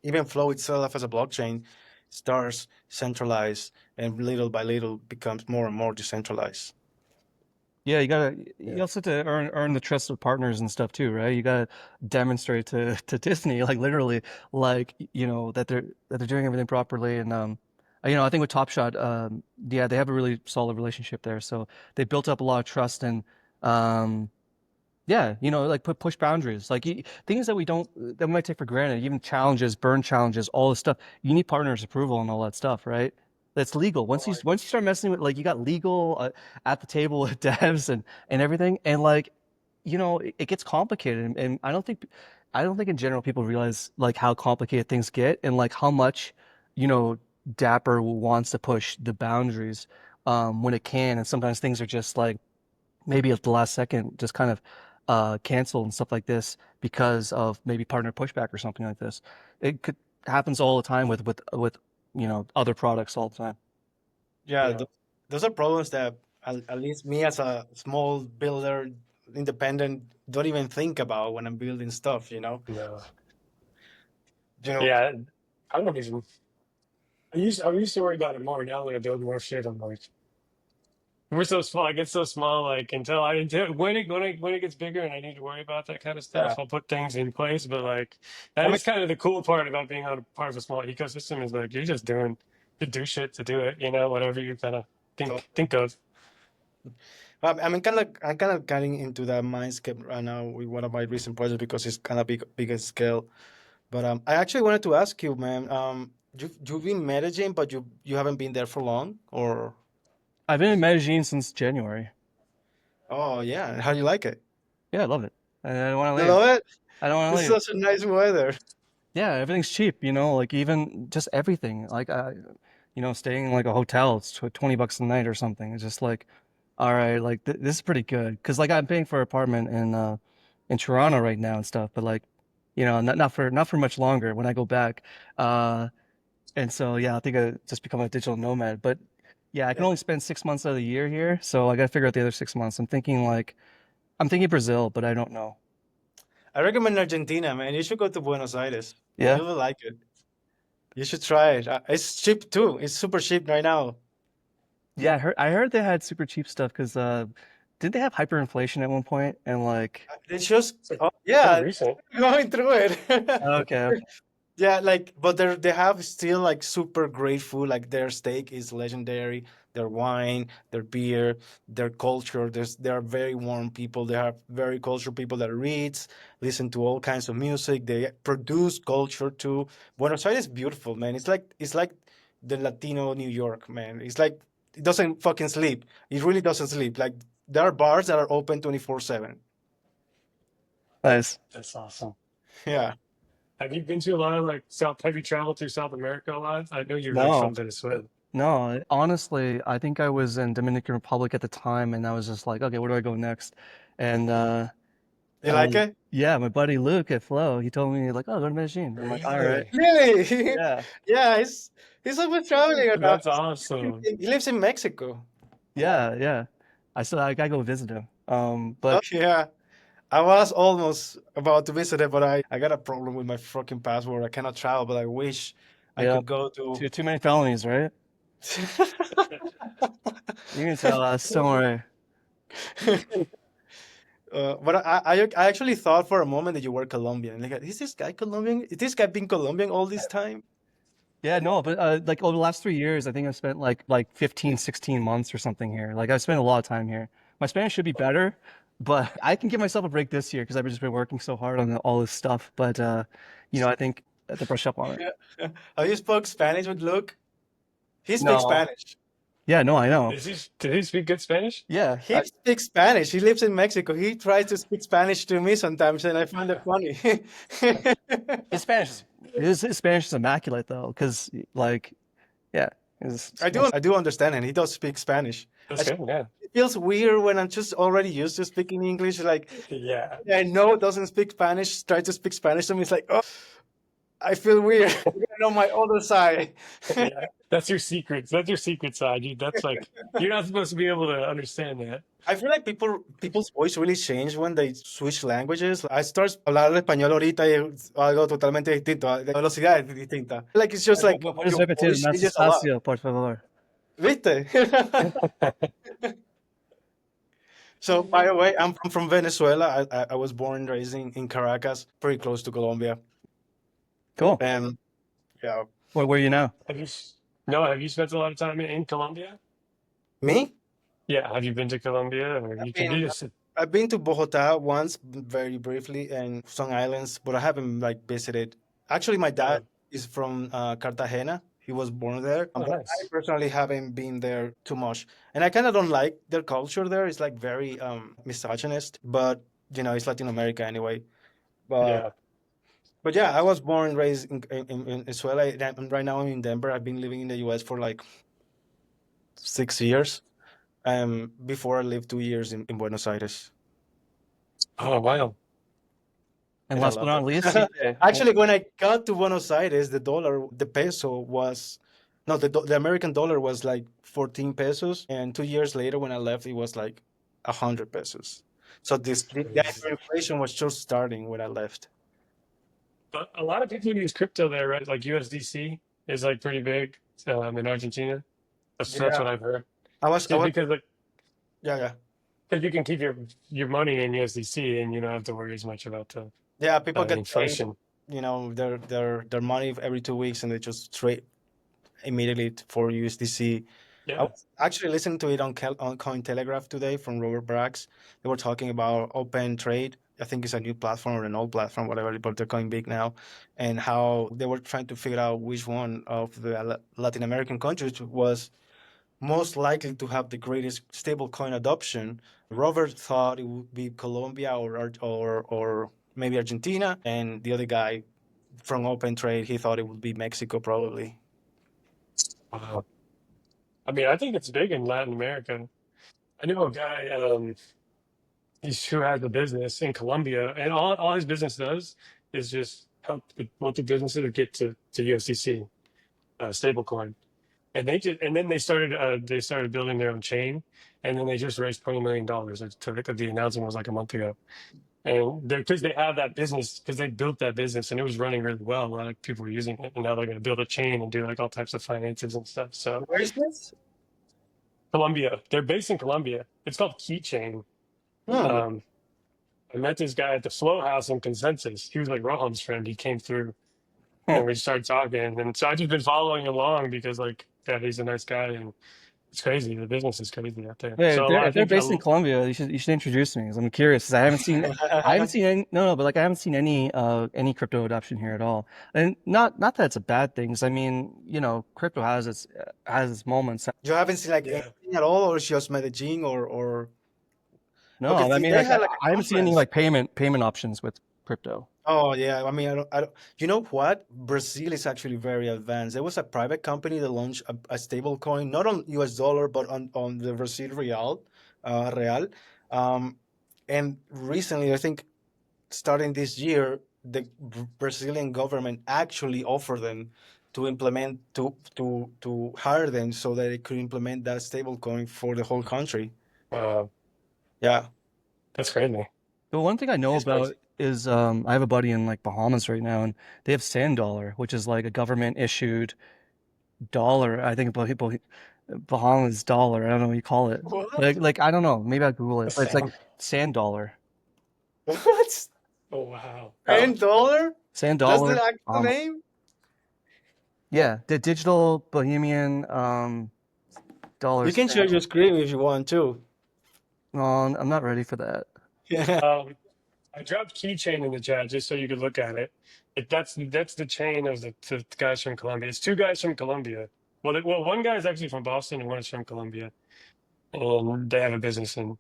Even Flow itself as a blockchain starts centralized and little by little becomes more and more decentralized. Yeah, you also have to earn the trust of partners and stuff too, right? You gotta demonstrate to Disney, like literally, like that they're doing everything properly. And I think with Top Shot, yeah, they have a really solid relationship there. So they built up a lot of trust and um, yeah, like push boundaries, like things that we might take for granted, even challenges, burn challenges, all this stuff. You need partners' approval and all that stuff, right? That's legal. Once you start messing with like you got legal at the table with devs and everything, and like it gets complicated, and I don't think in general people realize like how complicated things get and like how much you know Dapper wants to push the boundaries when it can, and sometimes things are just like maybe at the last second just kind of canceled and stuff like this because of maybe partner pushback or something like this. It could happens all the time with other products all the time. Yeah, Yeah. those are problems that at least me as a small builder, independent, don't even think about when I'm building stuff. No. You know, Yeah, I don't even. I used to worry about it more. Now when I build more shit, I'm like, we're so small. I get so small. Like until when it gets bigger and I need to worry about that kind of yeah. stuff, I'll put things in place. But like that I mean, is kind of the cool part about being on a part of a small ecosystem is like you do shit to do it. Whatever you kind of so, think of. I'm kind of getting into that mindscape right now with one of my recent projects because it's kind of bigger scale. But I actually wanted to ask you, man. You've been managing, but you haven't been there for long, or I've been in Medellin since January. oh yeah, how do you like it? Yeah, I love it. I don't want to You leave. love it? I don't want to It's leave. such a nice weather. Yeah, everything's cheap, like even just everything. Like staying in like a hotel, it's $20 a night or something. It's just like, all right, like this is pretty good. 'Cause like I'm paying for an apartment in Toronto right now and stuff, but like, not for much longer when I go back. And so yeah, I think I just become a digital nomad. But yeah, I can Yeah. only spend 6 months out of the year here, so I gotta figure out the other 6 months. I'm thinking Brazil, but I don't know. I recommend Argentina, man. You should go to Buenos Aires. Yeah. You will like it. You should try it. It's cheap too. It's super cheap right now. Yeah, I heard they had super cheap stuff because didn't they have hyperinflation at one point? And like, It's just, It's like oh pretty yeah, recent. going through it. okay. Yeah, like, but they have still like super great food. Like their steak is legendary. Their wine, their beer, their culture. They are very warm people. They are very cultured people that reads, listen to all kinds of music. They produce culture too. Buenos Aires is beautiful, man. It's like the Latino New York, man. It's like it doesn't fucking sleep. It really doesn't sleep. Like there are bars that are open 24/7. Nice. That's awesome. Yeah. Have you been to a lot of like South? Have you traveled through South America a lot? I know you're like No, from Venezuela. no. Honestly, I think I was in Dominican Republic at the time, and I was just like, okay, where do I go next? And You like it? yeah, my buddy Luke at Flow, he told me like, oh, go to Medellin. I'm like, all right, Really? Really? yeah, Yeah, he's always traveling around. That's awesome. He lives in Mexico. yeah, yeah. I gotta go visit him. Oh But yeah. I was almost about to visit it, but I got a problem with my fucking passport. I cannot travel, but I wish I yeah, could go to. too many felonies, right? You can tell us. Don't worry. But I actually thought for a moment that you were Colombian. Like, is this guy Colombian? Is this guy been Colombian all this time? Yeah, no, but like over the last 3 years, I think I've spent like 15, 16 months or something here. Like I've spent a lot of time here. My Spanish should be better, but I can give myself a break this year because I've just been working so hard on all this stuff. But I think I have to brush up on it. Have you spoke Spanish with Luke? He speaks No. Spanish. Yeah, no, I know. Did he speak good Spanish? Yeah, He speaks Spanish. He lives in Mexico. He tries to speak Spanish to me sometimes, and I find it funny. his Spanish is immaculate though, because like, yeah, I do understand, and he does speak Spanish. That's good. Yeah. It feels weird when I'm just already used to speaking English. Like, Yeah. I know doesn't speak Spanish, try to speak Spanish to me. It's like, oh, I feel weird. I know my other side. Yeah. That's your secrets. That's your secret side. That's like you're not supposed to be able to understand that. I feel like people's voice really change when they switch languages. I start hablar español ahorita y es algo totalmente distinto. La velocidad es distinta. Like, it's just like ¿Puedes your repetir voice más changes a lot. despacio, por favor? ¿Viste? So, by the way, I'm from Venezuela. I was born and raised in Caracas, pretty close to Colombia. Cool. And yeah. Where are you now? Have you spent a lot of time in Colombia? Me? Yeah. Have you been to Colombia? Or you can been- do this. I've been to Bogota once, very briefly, and some islands, but I haven't like visited. Actually, my dad is from Cartagena. He was born there, Oh, but nice. I personally haven't been there too much, and I kind of don't like their culture there. It's like very misogynist, but it's Latin America anyway. But Yeah. but yeah, I was born and raised in Venezuela, and right now I'm in Denver. I've been living in the U.S. for like 6 years. Before I lived 2 years in Buenos Aires. Oh, wow. And And I last but love not it. least, Actually, when I got to Buenos Aires, the peso was, no, the American dollar was like 14 pesos. And 2 years later, when I left, it was like 100 pesos. So the hyperinflation was just starting when I left. But a lot of people use crypto there, right? Like USDC is like pretty big in Argentina. That's Yeah. what I've heard. I was, Just because like yeah. if you can keep your money in USDC and you don't have to worry as much about the Yeah, people get paid, inflation. their money every 2 weeks, and they just trade immediately for USDC. I Yeah. was actually listening to it on Cointelegraph today from Robert Braggs. They were talking about open trade. I think it's a new platform or an old platform, whatever, but they're going big now. And how they were trying to figure out which one of the Latin American countries was most likely to have the greatest stablecoin adoption. Robert thought it would be Colombia or maybe Argentina, and the other guy from Open Trade, he thought it would be Mexico probably. Wow. I mean, I think it's big in Latin America. I know a guy who has a business in Colombia, and all his business does is just help the multi businesses get to USDC stablecoin. And then they started building their own chain, and then they just raised $20 million. The announcement was like a month ago, and because they have that business, because they built that business and it was running really well. A lot of people were using it, and now they're going to build a chain and do like all types of finances and stuff. So Where is this? Colombia, they're based in Colombia. It's called Keychain. I met this guy at the Flow House in Consensus. He was like Roham's friend. He came through, and we started talking. And so I've just been following along because like yeah, he's a nice guy, and it's crazy. The business is crazy out there. yeah, So a lot if of they're people, based in Colombia, you should introduce me. 'Cause I'm curious. 'Cause I haven't seen any, no, but like I haven't seen any crypto adoption here at all. And not that it's a bad thing. 'Cause I mean, crypto has its moments. You haven't seen like Yeah. anything at all, or it's just Medellin or No, Okay, I see, mean, they like had like a I haven't seen any conference. like payment options with crypto. Oh yeah, I mean, I don't. You know what? Brazil is actually very advanced. There was a private company that launched a stable coin, not on US dollar, but on the Brazil real. Um, and recently, I think starting this year, the Brazilian government actually offered them to implement to hire them so that they could implement that stable coin for the whole country. Yeah, That's crazy. The one thing I know it's crazy. about is I have a buddy in like Bahamas right now, and they have Sand Dollar, which is like a government issued dollar. I think Bahamas dollar. I don't know what you call it. What? Like I don't know. Maybe I'll Google it. But it's like Sand. Sand Dollar. What? Oh wow. $10? Sand That's dollar. the actual name? Yeah, the digital Bohemian You dollars. can share your screen if you want to. Well, I'm not ready for that. Yeah. I dropped keychain in the chat just so you could look at it. That's the chain of the guys from Colombia. It's two guys from Colombia. Well, one guy is actually from Boston and one is from Colombia, and they have a business in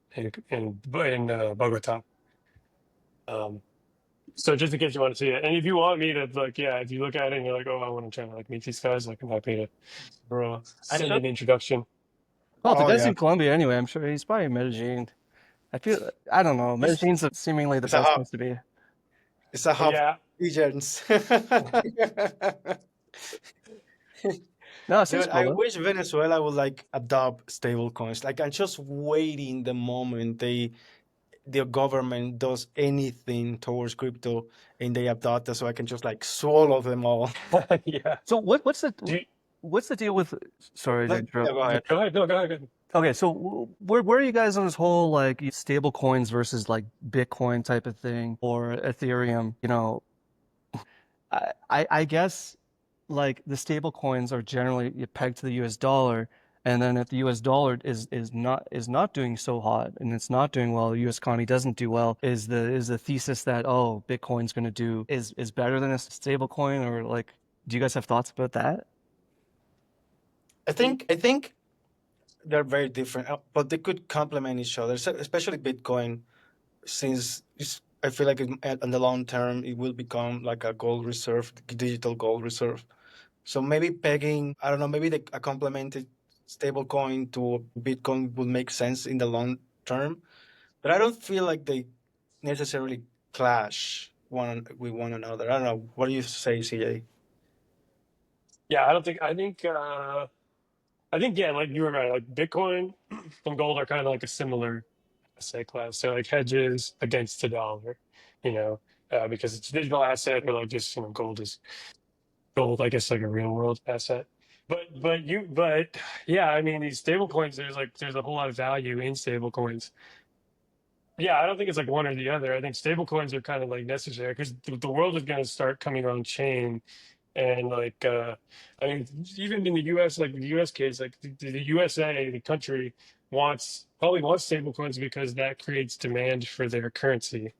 Bogota. Um, so just in case you want to see it, and if you want me to like, yeah, if you look at it and you're like, oh, I want to try to like meet these guys, like I'm happy to Bro. And send so, an introduction. Well, the oh guy's yeah. in Colombia anyway. I'm sure he's probably in Medellin. I don't know. It's, Medellin's seemingly the it's a best hub. place to be. It's a hub Yeah, for agents. No, it seems Dude, cool I though. wish Venezuela would like adopt stable coins. Like I'm just waiting the moment the government does anything towards crypto and they adopt it so I can just like swallow them all. yeah. So what's the Do you, what's the deal with? Sorry to Yeah, interrupt. go ahead. go ahead. No, go ahead. Go ahead. Okay, so where are you guys on this whole like stable coins versus like Bitcoin type of thing or Ethereum? I guess like the stable coins are generally pegged to the US dollar, and then if the US dollar is not doing so hot and it's not doing well, the US economy doesn't do well, is the thesis that oh Bitcoin's going to do is better than a stable coin, or like do you guys have thoughts about that? I think they're very different, but they could complement each other, especially Bitcoin, since I feel like in the long term it will become like a gold reserve, digital gold reserve. So maybe pegging, I don't know, maybe a complemented stable coin to Bitcoin would make sense in the long term, but I don't feel like they necessarily clash one with one another. I don't know. What do you say, CJ? Yeah, I don't think. I think yeah, like you were right. Like Bitcoin and gold are kind of like a similar asset class. So like hedges against the dollar, you know, because it's a digital asset, or like just gold is gold. I guess like a real world asset. But yeah, I mean these stable coins. There's a whole lot of value in stable coins. Yeah, I don't think it's like one or the other. I think stable coins are kind of like necessary because the world is going to start coming on chain and like I mean even in the US, like the US case, like the USA, the country probably wants stable coins because that creates demand for their currency,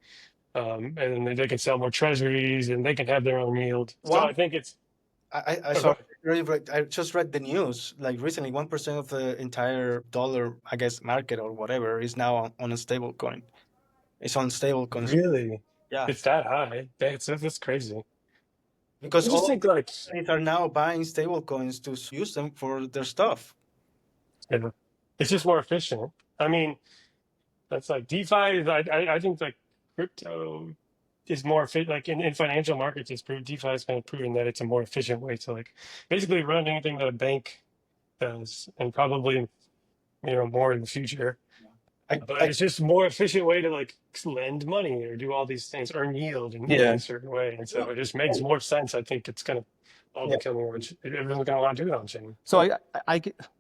and then they can sell more treasuries and they can have their own yield. So I One, think it's I oh, go saw. ahead. I just read the news like recently. 1% of the entire dollar, I guess, market or whatever is now on a stable coin. It's on stable coins. Really, Yeah, it's that high. That's crazy. because I just all of think the like companies are now buying stable coins to use them for their stuff. yeah, it's just more efficient. I mean, that's like DeFi. I think like crypto is more efficient. Like in financial markets, it's proved DeFi has kind of proven that it's a more efficient way to like basically run anything that a bank does, and probably more in the future. I, But I it's just more efficient way to like lend money or do all these things, earn yield in a Yeah. certain way, and so it just makes more sense. I think it's gonna all yeah. become more. Everyone's gonna want to do it on chain. So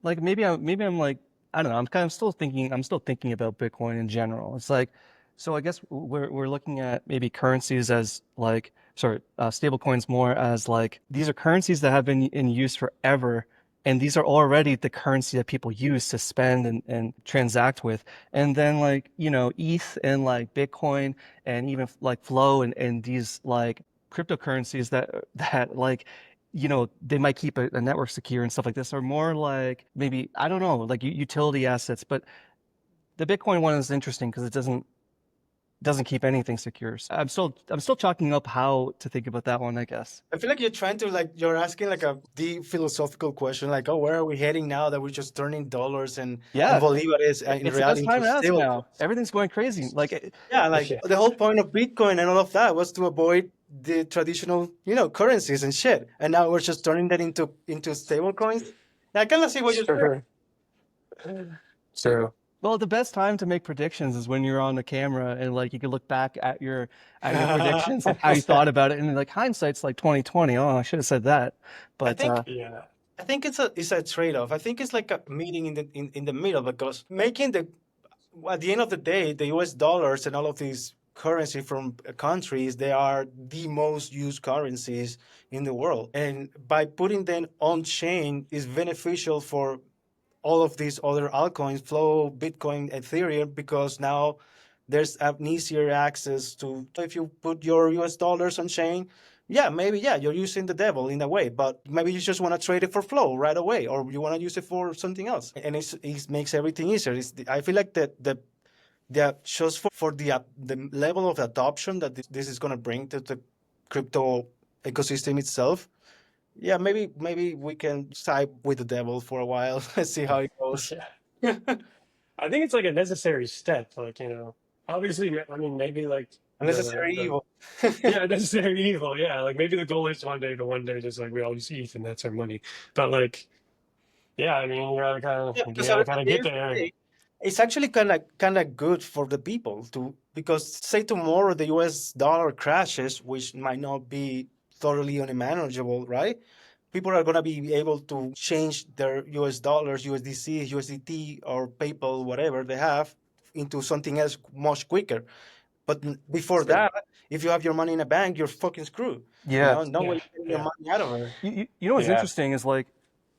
like maybe I'm like I don't know. I'm still thinking about Bitcoin in general. It's like so I guess we're looking at maybe currencies as like sorry stable coins more as like these are currencies that have been in use forever. And these are already the currency that people use to spend and transact with. And then like, ETH and like Bitcoin and even like Flow and these like cryptocurrencies that like they might keep a network secure and stuff like this are more like maybe I don't know like utility assets, but the Bitcoin one is interesting because it doesn't keep anything secure. So I'm still chalking up how to think about that one, I guess. I feel like you're trying to like you're asking like a deep philosophical question, like, oh, where are we heading now that we're just turning dollars and Yeah, bolivares in it's the best reality time into to ask stable now. coins? Everything's going crazy. Like Yeah, like Yeah, the whole point of Bitcoin and all of that was to avoid the traditional, currencies and shit. And now we're just turning that into stable coins. Yeah, I kind of see what you're saying. sure. So well, the best time to make predictions is when you're on the camera and like you can look back at your predictions and how you thought about it, and like hindsight's like 2020. Oh, I should have said that. I But think yeah, I think it's a trade-off. I think it's like a meeting in the middle because making the at the end of the day, the US dollars and all of these currency from countries, they are the most used currencies in the world. And by putting them on chain is beneficial for all of these other altcoins, Flow, Bitcoin, Ethereum, because now there's an easier access to. So if you put your US dollars on chain, yeah, maybe, yeah, you're using the devil in a way, but maybe you just want to trade it for Flow right away, or you want to use it for something else. And it makes everything easier. I feel like the just for the level of adoption that this is going to bring to the crypto ecosystem itself, yeah, maybe we can side with the devil for a while and see how it goes. Yeah. I think it's like a necessary step. Like, obviously, I mean, maybe like Unnecessary the evil. yeah, necessary evil. Yeah, like maybe the goal is one day just like we all just eat and that's our money. But like, yeah, I mean, Yeah, you because gotta at kind of the get end of the there. day, it's actually kind of good for the people to, because say tomorrow the US dollar crashes, which might not be totally unmanageable, right? People are gonna be able to change their US dollars, USDC, USDT, or PayPal, whatever they have, into something else much quicker. But before True. that, if you have your money in a bank, you're fucking screwed. Yeah. No way Yeah, you're getting your yeah, money out of it. You know what's yeah, interesting is like,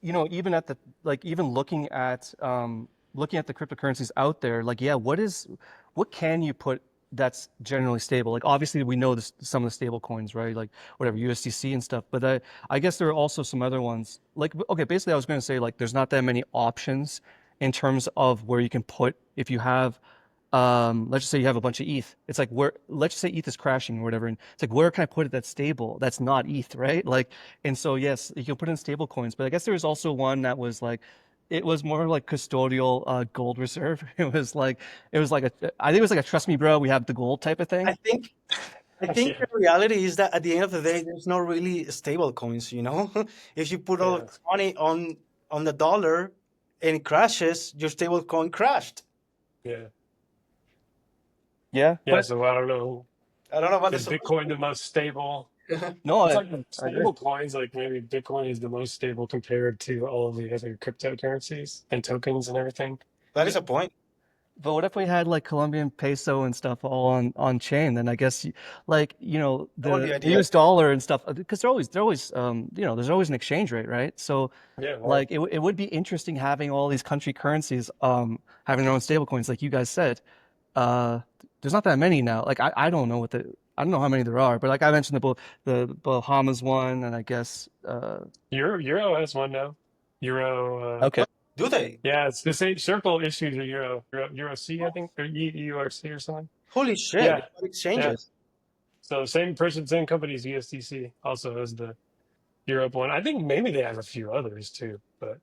even at the even looking at the cryptocurrencies out there, like, yeah, what can you put that's generally stable? Like, obviously we know this, some of the stable coins, right? Like whatever USDC and stuff. But I guess there are also some other ones. Like, okay, basically I was going to say like there's not that many options in terms of where you can put if you have let's just say you have a bunch of ETH. It's like where, let's just say ETH is crashing or whatever, and it's like where can I put it that's stable? That's not ETH, right? Like, and so yes, you can put in stable coins, but I guess there was also one that was like, it was more like custodial gold reserve. It was like I think it was like a trust me, bro, we have the gold type of I thing. think I think yeah, the reality is that at the end of the day, there's no really stable coins, you know? If you put all of yeah, this money on the dollar and it crashes, your stable coin crashed. yeah, Yeah, yeah. but So I don't know. I don't know what the Is solution Bitcoin the most stable? no, It's I, like I agree. stable coins. Like maybe Bitcoin is the most stable compared to all of the other cryptocurrencies and tokens and everything. that is a point. But what if we had like Colombian peso and stuff all on chain? Then I guess like That would be the ideal. US dollar and stuff, because they're always there's always an exchange rate, right? So Yeah, right. like it would be interesting having all these country currencies having their own stable coins, like you guys said. Uh, there's not that many now. Like I don't know I don't know how many there are, but like I mentioned the Bahamas one, and I guess Euro has one now. Euro. okay. What do they? Yeah, it's the same Circle issues a Euro C, I think, or EURC or something. Holy shit, Yeah, they have yeah. exchanges. So same person, same companies, USDC also has the Europe one. I think maybe they have a few others too, but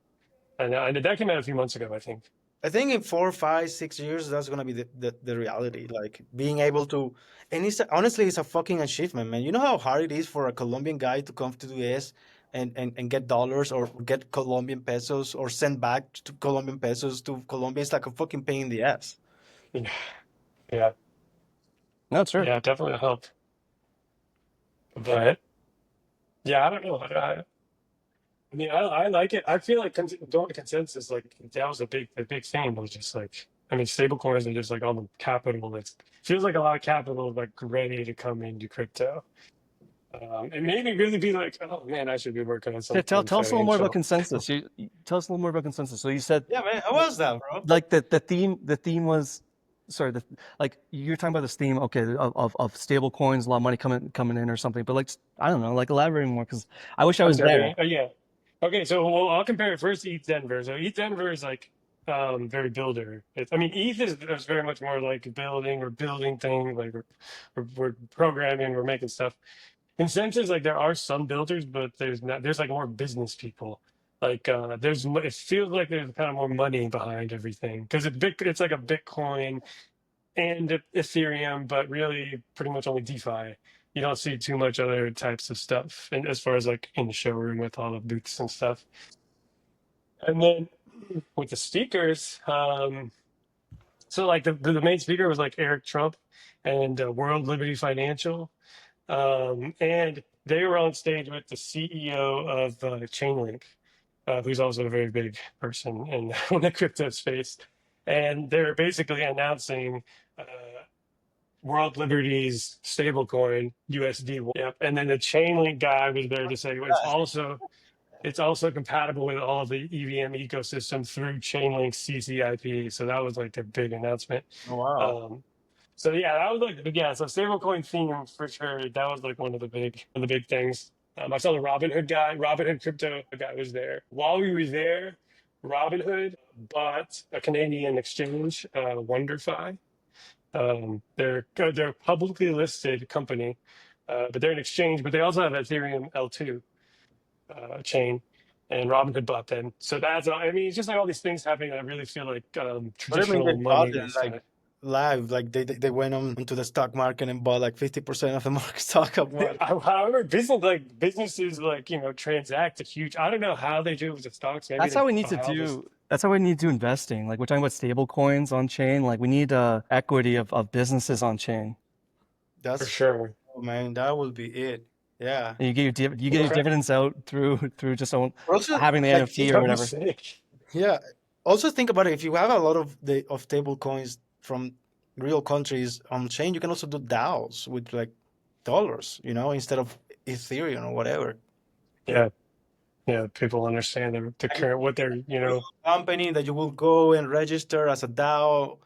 I know that came out a few months ago, I think. I think in 4, 5, 6 years, that's gonna be the reality. Like being able to, and honestly, it's a fucking achievement, man. You know how hard it is for a Colombian guy to come to the US and get dollars or get Colombian pesos or send back to Colombian pesos to Colombia. It's like a fucking pain in the ass. Yeah, yeah, No, sure. yeah, definitely helped. But yeah, I don't know. I mean, I like it. I feel like going to consensus, like that was a big thing was just like, I mean, stable coins are just like all the capital. It feels like a lot of capital like ready to come into crypto. And maybe really be like, oh man, I should be working on something Tell us a little more about financial. consensus. Tell us a little more about consensus. So you said Yeah, man. How was that, bro? like the theme was, sorry, like you're talking about this theme, okay, of stable coins, a lot of money coming in or something, but like I don't know, like elaborate more, because I wish I was there. Okay, yeah. Okay, so well, I'll compare it first to ETH Denver. So ETH Denver is like very builder. I mean, ETH is very much more like building or building things, like we're programming, we're making stuff. Consensus, like there are some builders, but there's like more business people. Like it feels like there's kind of more money behind everything because it's like a Bitcoin and Ethereum, but really pretty much only DeFi. You don't see too much other types of stuff, and as far as like in the showroom with all the booths and stuff. And then with the speakers, so like the main speaker was like Eric Trump and World Liberty Financial, and they were on stage with the CEO of Chainlink, who's also a very big person in the crypto space, and they're basically announcing. Uh, World Liberties stablecoin USD. Yep. And then the Chainlink guy was there to say it's also compatible with all the EVM ecosystem through Chainlink CCIP. So that was like the big announcement. Oh, wow. So yeah, that was like so stablecoin theme for sure. That was like one of the big things. I saw the Robinhood crypto guy was there. While we were there, Robinhood bought a Canadian exchange, WonderFi. They're a publicly listed company, but they're an exchange. But they also have Ethereum L2 chain, and Robinhood bought them. So I mean, it's just like all these things happening. I really feel like What do you mean they traditional bought money it is like live? Like they went on into the stock market and bought like 50% of the market stock of what? However, businesses transact a huge. I don't know how they do it with the stocks. Maybe That's they how we need to file this. do. That's how we need to do investing. Like we're talking about stable coins on chain. Like we need equity of businesses on chain. For That's sure. oh, man, that would be it. Yeah. And you get your dividends out through just Also, having the like NFT or That'd be whatever. sick. yeah. Also think about it. If you have a lot of stable coins from real countries on chain, you can also do DAOs with like dollars, instead of Ethereum or whatever. Yeah, yeah. People understand the And current what they're real company that you will go and register as a DAO,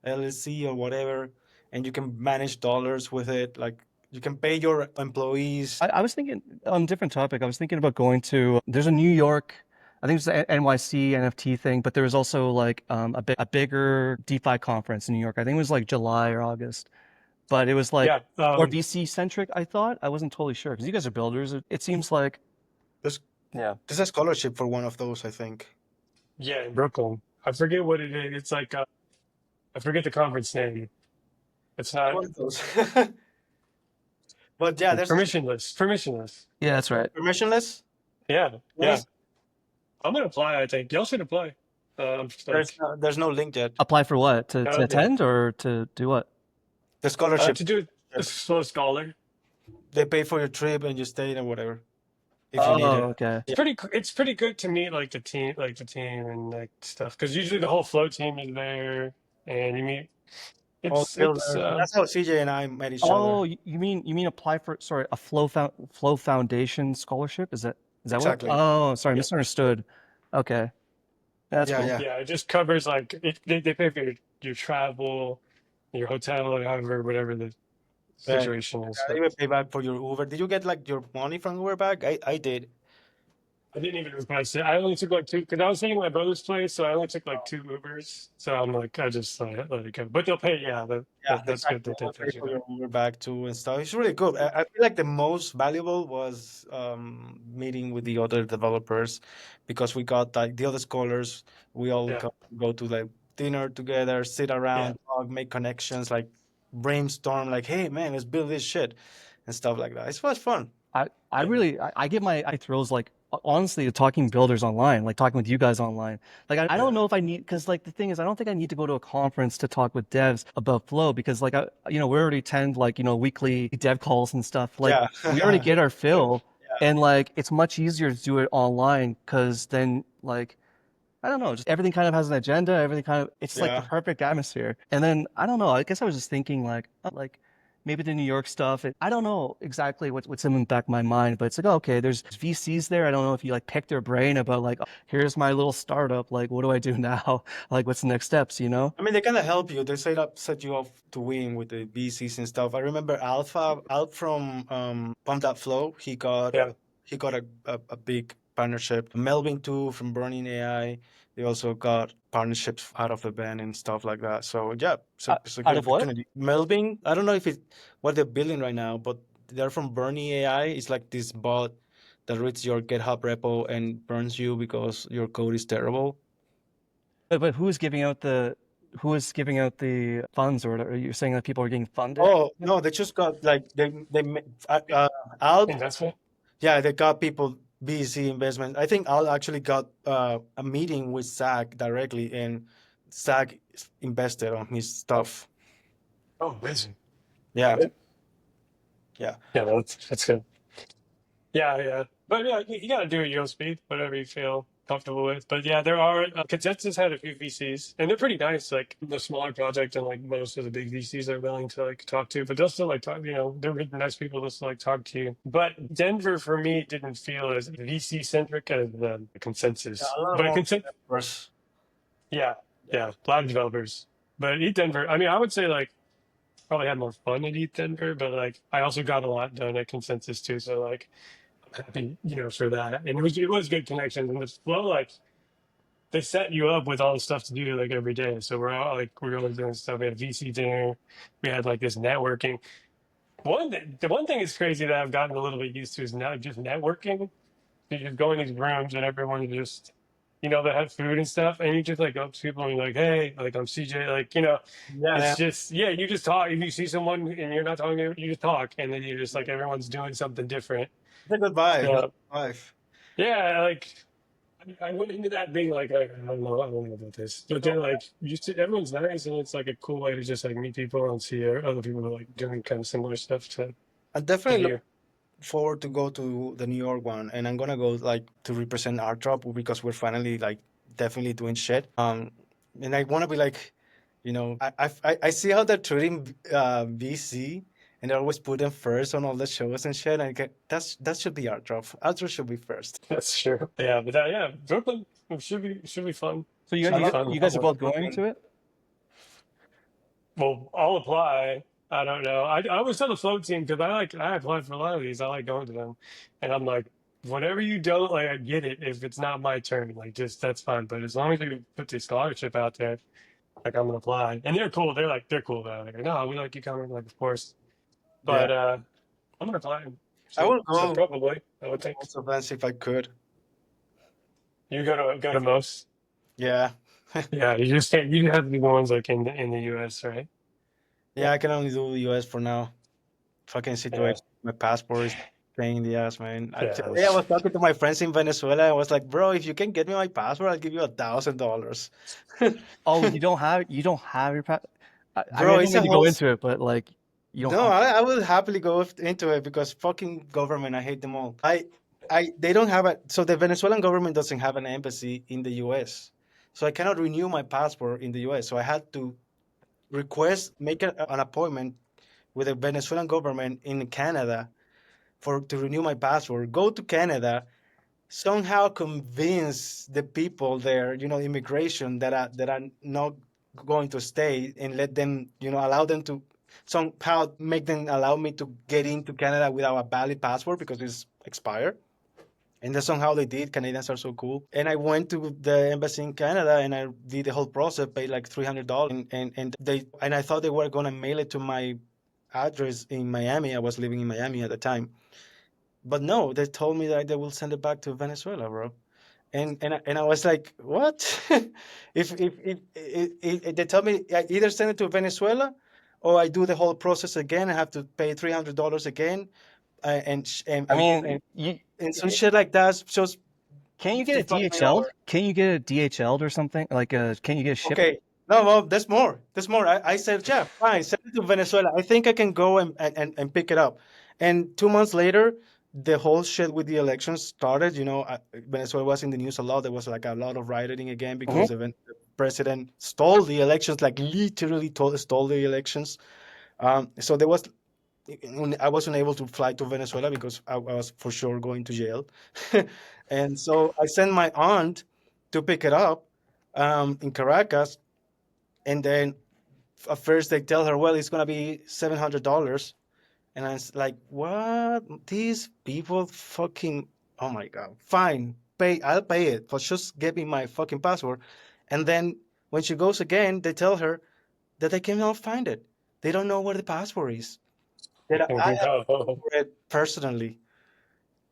LLC or whatever, and you can manage dollars with it. Like you can pay your employees. I was thinking on a different topic. I was thinking about going to. There's a New York. I think it's the NYC NFT thing, but there was also like a bigger DeFi conference in New York. I think it was like July or August, but it was like yeah. more VC centric. I thought I wasn't totally sure because you guys are builders. It seems like There's yeah. there's a scholarship for one of those, I think. Yeah, in Brooklyn. I forget what it is. It's like I forget the conference name. It's not One of those. But yeah, there's permissionless. Permissionless. Yeah, that's right. permissionless. Yeah, yeah. Nice. I'm gonna apply. I think y'all should apply. I'm just like There's no link yet. Apply for what? To yeah, attend or to do what? The scholarship, to do a slow scholar. they pay for your trip and you stay and whatever if you need Oh, it. okay. It's pretty good to meet like the team and like stuff because usually the whole flow team is there and you meet. All It's builders. That's how CJ and I met each other. Oh, you mean apply for a Flow Foundation scholarship? Is that Exactly. what? Oh, sorry, yeah, misunderstood. Okay, that's Yeah, cool. yeah. yeah. It just covers like they pay for your travel, your hotel, or however whatever the Right. situation is. Yeah, So. even pay back for your Uber. Did you get like your money from Uber back? I did. I didn't even request it. I only took like two because I was staying at my brother's place, so I only took like two Ubers. So I'm like, I just let it go. But they'll pay. Yeah, Yeah, that's good exactly. that they I'll pay pay you for that. your Uber back too and stuff. It's really good. I feel like the most valuable was meeting with the other developers because we got like the other scholars. We all Yeah, got to go to like dinner together, sit yeah, around, talk, make connections, like brainstorm, like, hey man, let's build this shit and stuff like that. It was fun. I yeah, really I get my thrills like honestly talking builders online, like talking with you guys online. Like I yeah, don't know if I need because like the thing is I don't think I need to go to a conference to talk with devs about Flow because like we already attend like weekly dev calls and stuff. Like Yeah. we already get our yeah, fill, and like it's much easier to do it online because then like I don't know, just everything kind of has an agenda. Everything kind of it's like the Yeah. perfect atmosphere. And then I don't know. I guess I was just thinking like maybe the New York stuff. I don't know exactly what's in the back of my mind, but it's like okay, there's VCs there. I don't know if you like pick their brain about like here's my little startup. Like what do I do now? Like what's the next steps? I mean, they kind of help you. They set you up to win with the VCs and stuff. I remember Alp from Pump.Flow. yeah, He got a big partnership. Melvin too from Burning AI. They also got partnerships out of the band and stuff like that. So yeah, it's a Out good of what? opportunity. Melvin, I don't know if it what they're building right now, but they're from Burning AI. It's like this bot that reads your GitHub repo and burns you because your code is terrible. But who is giving out the funds or whatever? You're saying that people are getting funded? Oh no, they just got like Alp. investment. Yeah, they got people VC investment. I think Al actually got a meeting with Zach directly, and Zach invested on his stuff. Oh, amazing. Yeah, Yeah, yeah, yeah, that's good. Yeah, yeah. But yeah, you gotta do it your own speed, whatever you feel. comfortable with. But yeah, there are Consensus had a few VCs, and they're pretty nice. Like the smaller project, and like most of the big VCs are willing to like talk to, but they'll still like talk. They're really nice people to still like talk to you. But Denver for me didn't feel as VC centric as the Yeah, Consensus. a lot But more Consensus, developers. yeah, yeah, a lot of developers. But Eat Denver, I mean, I would say like probably had more fun at Eat Denver, but like I also got a lot done at Consensus too. So like happy, for that. And it was good connections and the flow, like they set you up with all the stuff to do like every day. So we're always doing stuff. We had a VC dinner, we had like this networking. The one thing is crazy that I've gotten a little bit used to is now just networking. You just go in these rooms and everyone just they have food and stuff, and you just like go up to people and you're like, hey, like I'm CJ, like Yeah, it's yeah. just you just talk. If you see someone and you're not talking to them, you just talk, and then you're just like everyone's doing something different. It's a good vibe. It's So a good vibe. yeah, like I went into that being like I don't know about this, but then like everyone's nice, and it's like a cool way to just like meet people and see other people who are like doing kind of similar stuff I to definitely look you. forward to go to the New York one, and I'm gonna go like to represent our drop because we're finally like definitely doing shit. And I want to be like, I see how they're treating VC, and they always put them first on all the shows and shit. And that should be our drop. Our drop should be first. That's true. Yeah, but Brooklyn should be fun. So Should I be love fun. you guys are Brooklyn. both going to it? Well, I'll apply. I don't know. I was on the float team because I applied for a lot of these. I like going to them, and I'm like, whatever you don't like, I get it. If it's not my turn, like just that's fine. But as long as you put the scholarship out there, like I'm gonna apply. And they're cool. They're cool about it. Like, no, we like you coming. Like of course. Yeah, But I'm gonna apply and I see. will So go probably I would think most events if I could. you go to most. Yeah, Yeah, you just can't. You have to be the ones like in the U.S. right? yeah, I can only do the US for now. Fucking Yeah, situation. My passport is pain in the ass, man. yeah. Today I was talking to my friends in Venezuela. I was like, bro, if you can get me my passport, I'll give you $1,000. Oh, you don't have your I mean, Bro, I don't it's a need to go whole. into it, but like you don't No, have. I will happily go into it because fucking government, I hate them all. They don't have a. So the Venezuelan government doesn't have an embassy in the US. So I cannot renew my passport in the US. So I had to make an appointment with the Venezuelan government in Canada to renew my passport. Go to Canada, somehow convince the people there, immigration that are not going to stay and let them, allow them to somehow make them allow me to get into Canada without a valid passport because it's expired. And that's somehow they did. Canadians are so cool. And I went to the embassy in Canada and I did the whole process, paid like $300, and I thought they were gonna mail it to my address in Miami. I was living in Miami at the time, but no, they told me that they will send it back to Venezuela, bro. And I was like, what? If they tell me I either send it to Venezuela or I do the whole process again, I have to pay $300 again, and sh- I mean, and some shit like that. Just can you get to it fuck me DHL'd? over. Can you get it DHL'd or something? Like, can you get it shipped? Okay. No, well, there's more. There's more. I said, yeah, fine, send it to Venezuela. I think I can go and pick it up. And 2 months later, the whole shit with the elections started. Venezuela was in the news a lot. There was like a lot of rioting again Mhm. because the president stole the elections, like literally stole the elections. So there was, I wasn't able to fly to Venezuela because I was for sure going to jail. And so I sent my aunt to pick it up in Caracas, and then at first they tell her, well, it's gonna be $700, and I was like, what? These people fucking, oh my god, fine, I'll pay it, but just get me my fucking password. And then when she goes again, they tell her that they cannot find it. They don't know where the password is. That I have Oh, for it personally.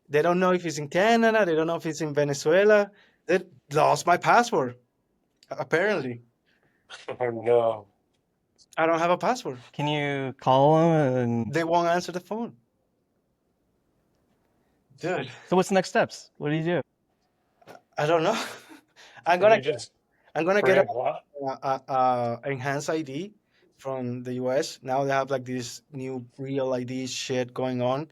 They don't know if it's in Canada. They don't know if it's in Venezuela. They lost my password. Apparently, oh no. I don't have a password. Can you call them? And They won't answer the phone. Dude, so what's the next steps? What do you do? I don't know. I'm You gonna just I'm gonna get bring a lot. a enhanced ID from the US. Now they have like this new real ID shit going on.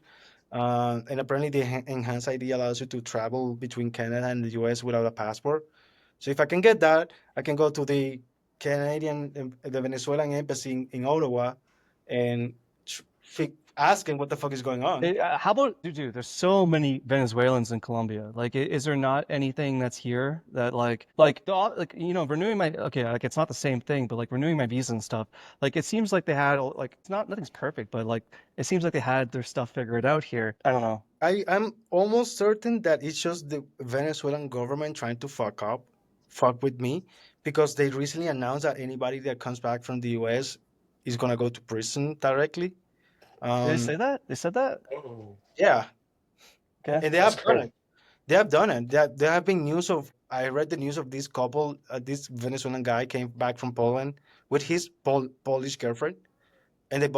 And apparently, the enhanced ID allows you to travel between Canada and the US without a passport. So if I can get that, I can go to the the Venezuelan embassy in Ottawa, and asking what the fuck is going on. How about, dude, there's so many Venezuelans in Colombia. Like, is there not anything that's here that renewing my, okay, like it's not the same thing, but like renewing my visa and stuff. Like, it seems like they had, like, it's not, nothing's perfect, but like, it seems like they had their stuff figured out here. I don't know. I'm almost certain that it's just the Venezuelan government trying to fuck with me, because they recently announced that anybody that comes back from the US is gonna go to prison directly. Did they say that? They said that? Oh, Yeah, Okay. and they that's have done crazy. it. They have done it. There have been news of. I read the news of this couple. This Venezuelan guy came back from Poland with his Polish girlfriend, and they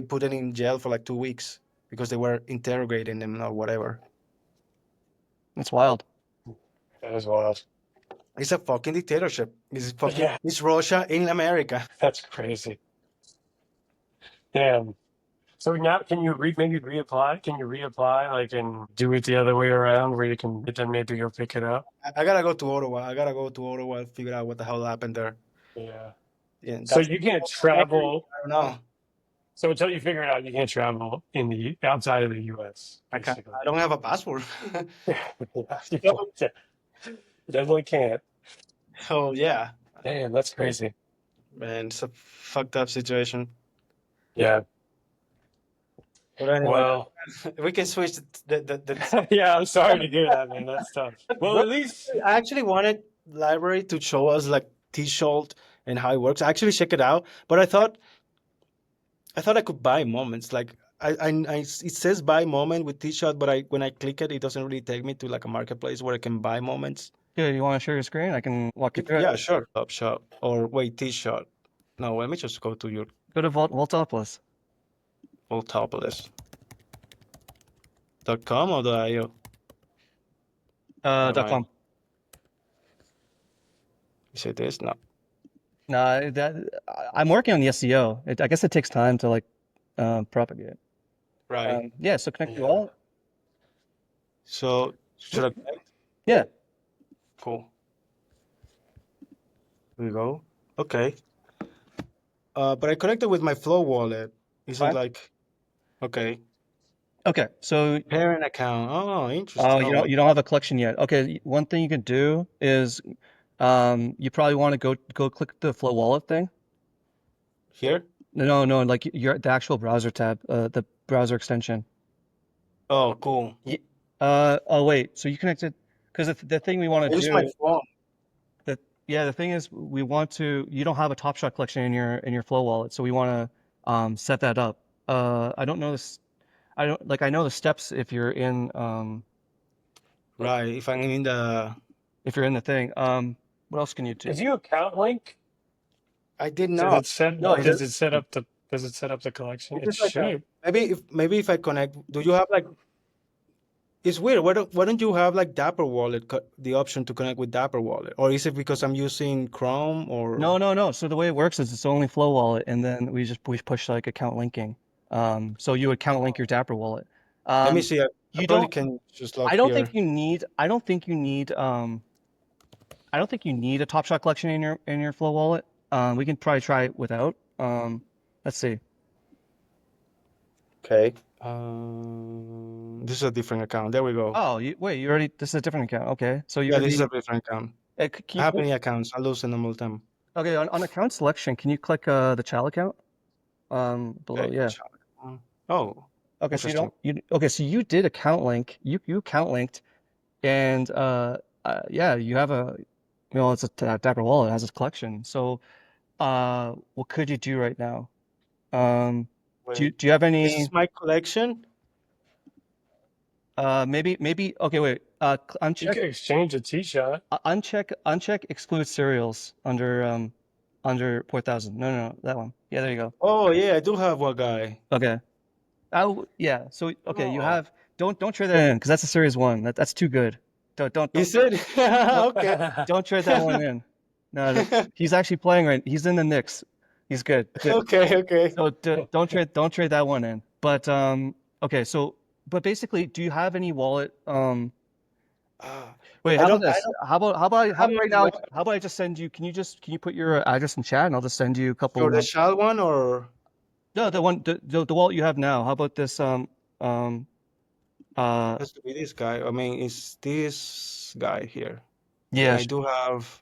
put him in jail for like 2 weeks because they were interrogating him or whatever. It's wild. That is wild. It's a fucking dictatorship. Yeah, It's Russia in America. that's crazy. Damn. So now, can you maybe reapply? Can you reapply, like, and do it the other way around, where you can then maybe go pick it up? I gotta go to Ottawa. I gotta go to Ottawa and figure out what the hell happened there. Yeah. Yeah, So that's you can't I travel. don't know. So until you figure it out, you can't travel in the outside of the U.S. I can't. Basically. I don't have a passport. Yeah, you can't. You definitely can't. So yeah, Damn, that's crazy. man, it's a fucked up situation. Yeah. But anyway, Well, we can switch the yeah, I'm sorry to hear that, man. That's tough. Well, at least, I actually wanted library to show us like T-shirt and how it works. I actually check it out, but I thought I could buy moments. Like it says buy moment with T-shirt, but when I click it, it doesn't really take me to like a marketplace where I can buy moments. Yeah, you want to share your screen? I can walk you through Yeah, it. sure. Top shop or wait, T-shirt. No, let me just go to your Go to Voltopolis. Voltopolis.com or .io. .com. You say this? No. No, I'm working on the SEO. I guess it takes time to like propagate. Right. Yeah, so connect to yeah. all. So should I connect? Yeah. Cool. Here we go. Okay. But I connected with my Flow wallet. Is it Fine. like okay? Okay, so Parent account. Oh, interesting. Oh, you don't have a collection yet. Okay, one thing you can do is you probably want to go click the Flow Wallet thing. here? No, like the actual browser tab, the browser extension. Oh, cool. Oh wait, so you connected because the thing we want to Use do my phone. the thing is you don't have a Top Shot collection in your Flow wallet, so we want to set that up. I don't know this. I know the steps if you're in Right. If I'm in the thing. What else can you do? Is you account link? I did Does not. it set? No, Does it set up the? Does it set up the collection? It's It just like should. maybe if I connect, do you have like? It's weird. Why don't you have like Dapper Wallet the option to connect with Dapper Wallet, or is it because I'm using Chrome or? No. So the way it works is it's only Flow wallet, and then we push like account linking. So you account link your Dapper wallet. Let me see. I You probably don't. can just log I don't here. think you need. I don't think you need. I don't think you need a Top Shot collection in your Flow wallet. We can probably try it without. Let's see. Okay. This is a different account. There we go. Oh, wait. You already. This is a different account. Okay. So you Yeah, this is already. a different account. Can I you have many accounts. I lose them all the time. Okay, on account selection, can you click the child account? Below, Okay. yeah. Oh, Okay, so interesting. so you did account link. You account linked, and yeah, you have it's a Dapper wallet. It has a collection. So what could you do right now? Do you have This any is my collection. maybe okay, wait. You Uncheck can exchange a T-shot. uncheck exclude serials under port 1000. No, that one. Yeah, there you go. Oh yeah, I do have one guy. Okay. Yeah. So okay, you Oh. have don't trade that in because that's a series one. That's too good. Don't Is it? Okay. don't trade that one in. No, he's actually playing right. He's in the Knicks. He's good. Okay. So don't trade that one in. But okay, so but basically, do you have any wallet? Ah, Wait, I how about don't. I this? don't How have about right any now? wallet How about I just send you? Can you put your address in chat, and I'll just send you a for couple. the child one, or No, the wallet you have now. How about this? Um, has to be this guy? I mean, it's this guy here, and yeah, I do have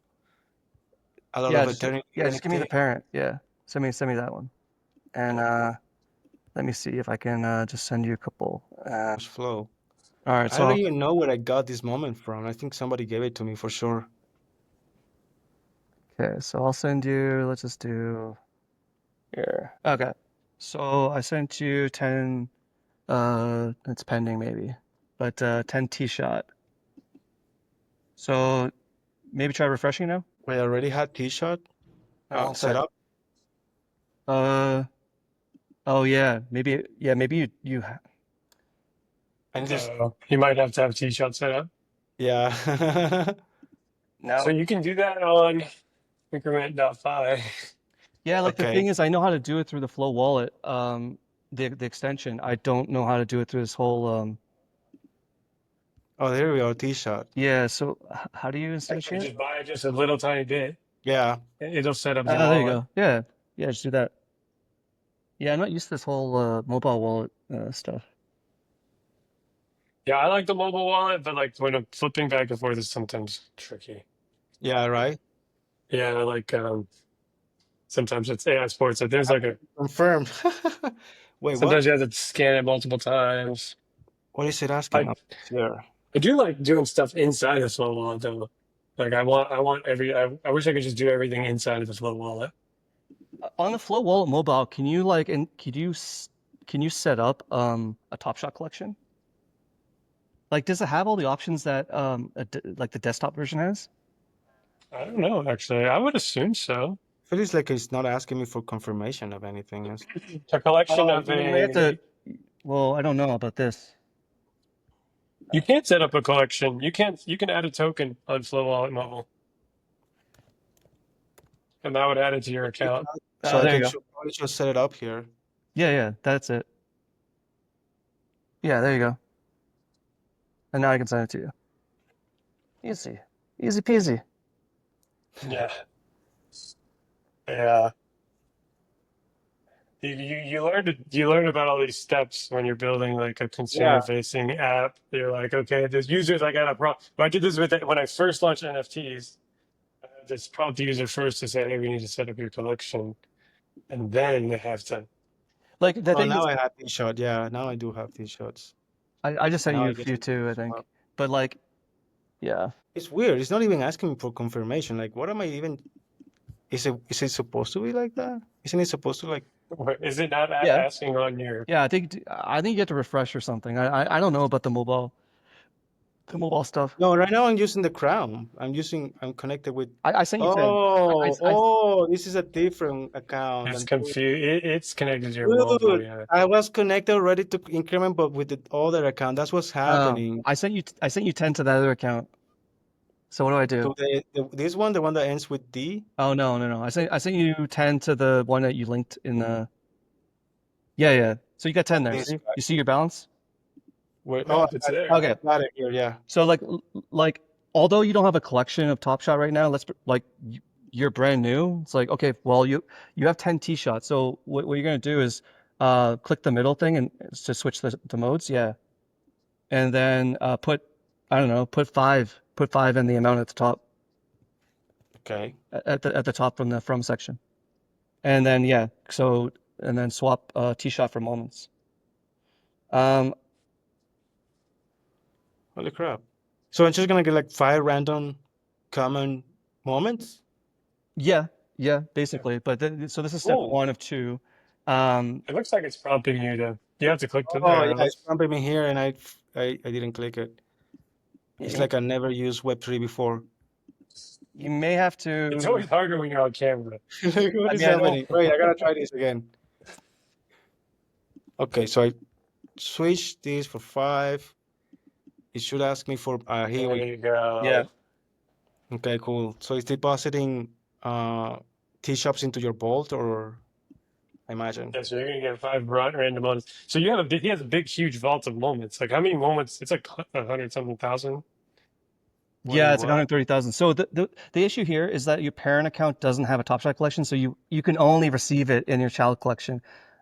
a lot of Ethereum yeah, just give me UST. the parent. Yeah, send me that one, and let me see if I can just send you a couple. Flow. All right, I don't so even know where I got this moment from. I think somebody gave it to me for sure. okay, so I'll send you. Let's just do here. Okay, so I sent you 10. It's pending maybe, but 10 T shot. So maybe try refreshing now. I already had T-shot One set sec. up. Oh yeah, maybe you. And just You might have to have T-shot set up. yeah. So Now, you can do that on increment.phi. yeah, like the thing Okay. is, I know how to do it through the Flow wallet, the extension. I don't know how to do it through this whole Oh, there we go. T-shot. yeah. So how do you Actually, instantiate? just buy just a little tiny bit. Yeah. It'll set up the There you wallet. go. Yeah, yeah, just do that. Yeah, I'm not used to this whole mobile wallet stuff. Yeah, I like the mobile wallet, but like when I'm flipping back and forth is sometimes tricky. Yeah. Right. Yeah, like sometimes it's AI Sports. So there's like a Confirmed. Wait, what? sometimes you have to scan it multiple times. What is it asking? I Oh, here. I do like doing stuff inside of Flow Wallet though. Like I want I wish I could just do everything inside of the Flow Wallet. On the Flow wallet mobile, can you like and can you set up a Top Shot collection? Like, does it have all the options that like the desktop version has? I don't know actually. I would assume so. Feels like it's not asking me for confirmation of anything. A collection Oh, of you may have to. a Well, I don't know about this. you can't set up a collection. You can add a token on Flow Wallet Mobile, and that would add it to your account. So I There you can go. probably just set it up here. Yeah, that's it. Yeah, there you go. And now I can send it to you. Easy, easy peasy. Yeah. Yeah. You learn about all these steps when you're building like a consumer Yeah. facing app. You're like, okay, there's users I got a problem. I did this with it when I first launched NFTs. I had this prompt the user first to say, hey, we need to set up your collection, and then they have to. Like the Oh, thing now is, I have T-shot. Yeah, now I do have T-shots. I just sent Now you I a get few to too, I set think. up. But like, yeah. It's weird. It's not even asking me for confirmation. Like, what am I even? Is it supposed to be like that? Isn't it supposed to like? Is it not Yeah. asking on your? Yeah, I think you get to refresh or something. I don't know about the mobile stuff. No, right now I'm using the Crown. I'm connected with. I sent you 10. Oh, this is a different account. It's confused. It's connected to your mobile. Dude, Yeah. I was connected already to increment, but with the other account. That's what's happening. I sent you 10 to the other account. So what do I do? To this one, the one that ends with D. Oh no. I sent you 10 to the one that you linked in the yeah. So you got 10 there. This See? guy. You see your balance? Wait, Yeah, it's there. Okay. I got it here. Yeah. So like although you don't have a collection of Top Shot right now, like you're brand new. It's like okay, well you have 10 T shots. So what you're gonna do is click the middle thing and to switch the modes. Yeah, and then put I don't know, put five in the amount at the top Okay. at the top from the from section, and then yeah, so and then swap T shot for moments. Holy crap. So I'm just gonna get like 5 random common moments. Yeah, basically. But so this is step Cool. 1 of 2. It looks like it's prompting you to. You have to click the Oh yeah, arrow. it's prompting me here, and I didn't click it. It's like I never used Web3 before. You may have to. It's always harder when you're on camera. Like, what is mean, I know. happening? Wait, I gotta try this again. Okay, so I switch this for 5. It should ask me for here. There you go. Yeah. Okay, cool. So it's depositing T-shops into your vault, or I imagine. Yeah, so you're gonna get five random moments. So you have he has a big, huge vault of moments. Like how many moments? It's like 100 something thousand. Yeah, Wait, it's like what? 130,000. So the issue here is that your parent account doesn't have a Top Shot collection, so you can only receive it in your child collection.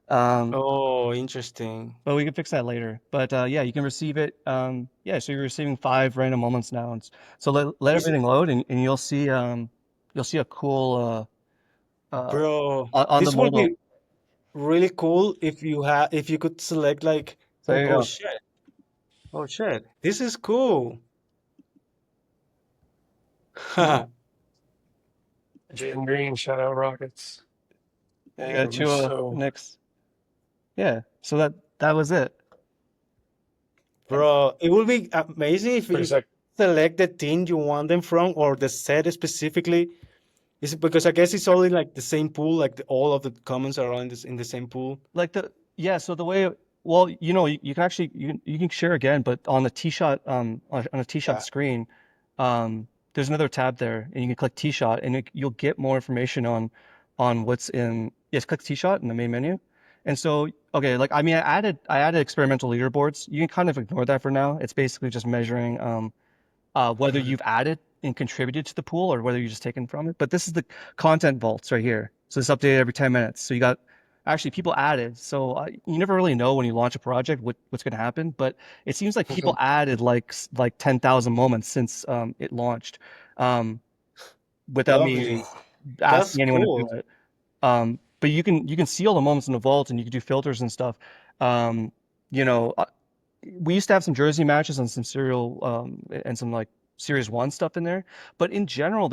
Um, Oh, interesting. but we can fix that later. But yeah, you can receive it. Yeah, so you're receiving five random moments now. So let This, everything load, and you'll see a cool bro, on the this would mobile. be really cool if you could select like, So there you oh go. shit, oh shit, this is cool. Jim Green, shout out Rockets. You Yeah, got we're Chua so next. Yeah. So that was it. Bro, it would be amazing if pretty you sick. select the team you want them from or the set specifically. Is it because I guess it's only like the same pool, like all of the comments are all in the same pool. Like so the way, well, you can actually you can share again, but on the T shot on a T shot Yeah. screen, there's another tab there, and you can click T shot, and you'll get more information on what's in. Yes, click T shot in the main menu, and so okay, like I mean, I added experimental leaderboards. You can kind of ignore that for now. It's basically just measuring whether Mhm. you've added and contributed to the pool or whether you're just taken from it. But this is the content vaults right here. So it's updated every 10 minutes. So you got actually people added. So you never really know when you launch a project what's going to happen. But it seems like people added like 10,000 moments since it launched without me Lovely. That's asking anyone to do cool. it. But you can see all the moments in the vault and you can do filters and stuff. Um, you know, we used to have some jersey matches and some serial and some like series one stuff in there. But in general,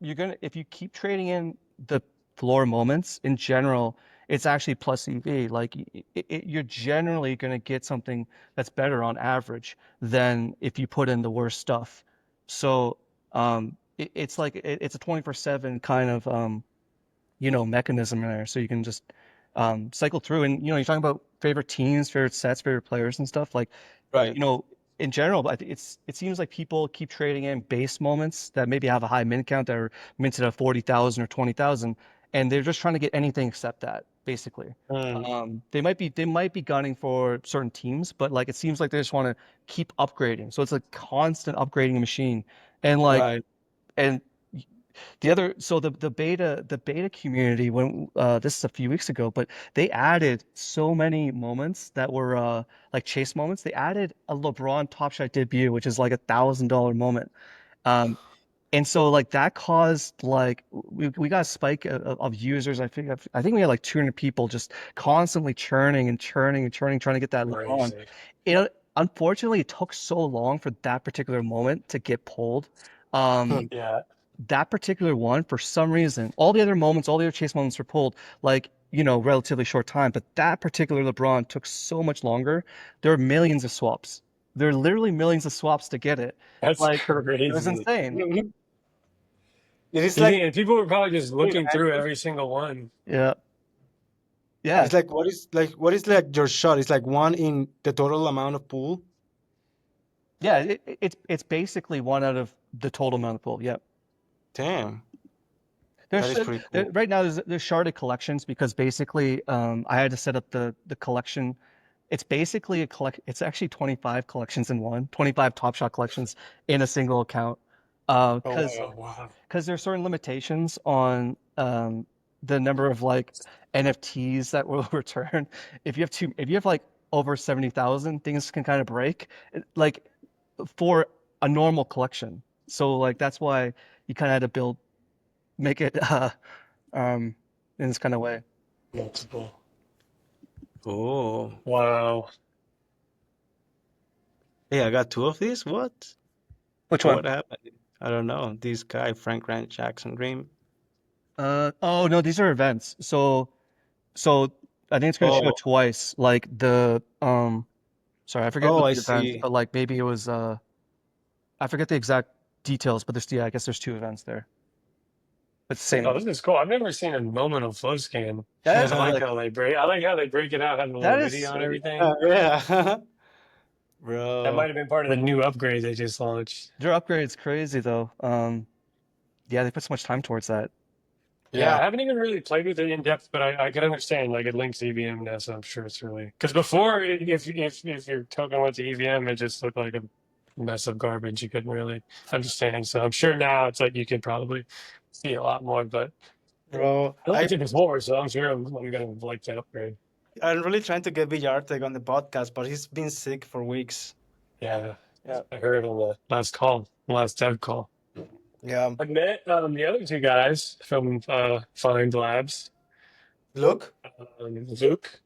you're gonna if you keep trading in the floor moments in general, it's actually plus EV. Like you're generally gonna get something that's better on average than if you put in the worst stuff. So it's like it's a 24/7 kind of mechanism in there. So you can just cycle through and you're talking about favorite teams, favorite sets, favorite players and stuff. Like, Right. in general, I think it seems like people keep trading in base moments that maybe have a high min count that are minted at 40,000 or 20,000, and they're just trying to get anything except that, basically. Mm, They might be gunning for certain teams, but like it seems like they just want to keep upgrading. So it's a constant upgrading machine. And like right. and the beta community when this is a few weeks ago, but they added so many moments that were like chase moments. They added a LeBron Top Shot debut, which is like $1,000 moment. Um, and so like that caused like we got a spike of users. I think we had like 200 people just constantly churning and churning and churning, trying to get that LeBron. Crazy. Unfortunately, it took so long for that particular moment to get pulled. Um, Yeah, that particular one, for some reason, all the other moments, all the other chase moments were pulled like, relatively short time, but that particular LeBron took so much longer. There are millions of swaps. There are literally millions of swaps to get it. that's Like, it was crazy. insane. Mhm. It is You like, think, and people were probably just can you looking through imagine? every single one. Yeah. Yeah, Yeah. it's like what is like your shot? It's like one in the total amount of pool. Yeah. It's basically one out of the total amount of pool. Yeah. Damn, that There's is pretty cool. right now there's sharded collections because basically I had to set up the collection. It's basically it's actually 25 collections in one, 25 Top Shot collections in a single account. Oh, Because Oh wow. there are certain limitations on the number of like NFTs that will return. If you have like over 70,000, things can kind of break, like for a normal collection. So like that's why you kind of had to make it um, in this kind of way. Multiple. oh. Wow. Hey, I got two of these. What? Which one? What happened? I don't know. This guy, Frank Grant Jackson Green. Oh no, these are events. So I think it's going to show Oh, twice. Like sorry, I forget oh, what I the event, see. but like maybe it was I forget the exact details, but I guess there's two events there. But it's the Oh, same. this is cool. I've never seen a moment of flow scan. That I is like like how they break. I like how they break it out, having a little that is video and sweet. everything. Yeah, That might bro. have been part of the new upgrade they just launched. Their upgrade's crazy though. Yeah, they put so much time towards that. Yeah, Yeah. I haven't even really played with it in depth, but I can understand like it links EVM now, so I'm sure it's really because before if your token went to EVM, it just looked like a mess of garbage. You couldn't really understand. So I'm sure now it's like you can probably see a lot more, but Bro, I liked it before, so I'm sure I'm gonna like that upgrade. I'm really trying to get Villarteg on the podcast, but he's been sick for weeks. Yeah, yeah, I heard on the last dev call. Yeah. I met the other two guys from Find Labs, Look. Luke.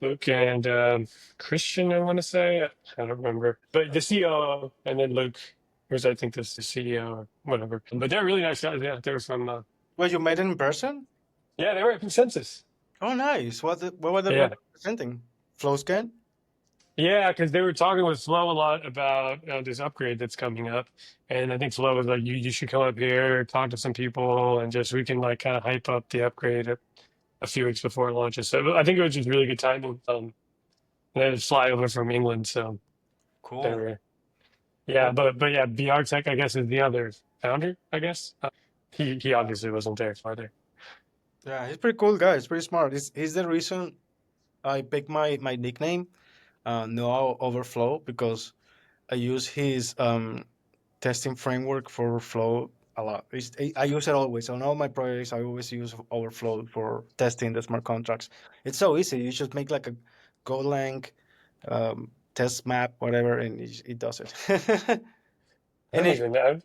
Luke and Christian, I want to say. I don't remember. But the COO and then Luke, who's I think this the CEO or whatever. But they're really nice guys. Yeah, they were from, Well, you met in person? yeah, they were at Consensus. Oh, nice. What were they Yeah. presenting? Flow scan? Yeah, because they were talking with Flo a lot about this upgrade that's coming up. And I think Flo was like, you should come up here, talk to some people, and just we can like kind of hype up the upgrade a few weeks before it launches. So I think it was just really good timing. And then fly over from England, so they Cool. were. Yeah, but yeah, BR Tech, I guess, is the other founder, I guess. He obviously wasn't there farther. Yeah, he's pretty cool guy. He's pretty smart. He's the reason I picked my nickname, Noah Overflow, because I use his testing framework for Flow a lot. I use it always on all my projects. I always use Overflow for testing the smart contracts. It's so easy. You just make like a Golang test map, whatever, and it does it. I and don't then even know.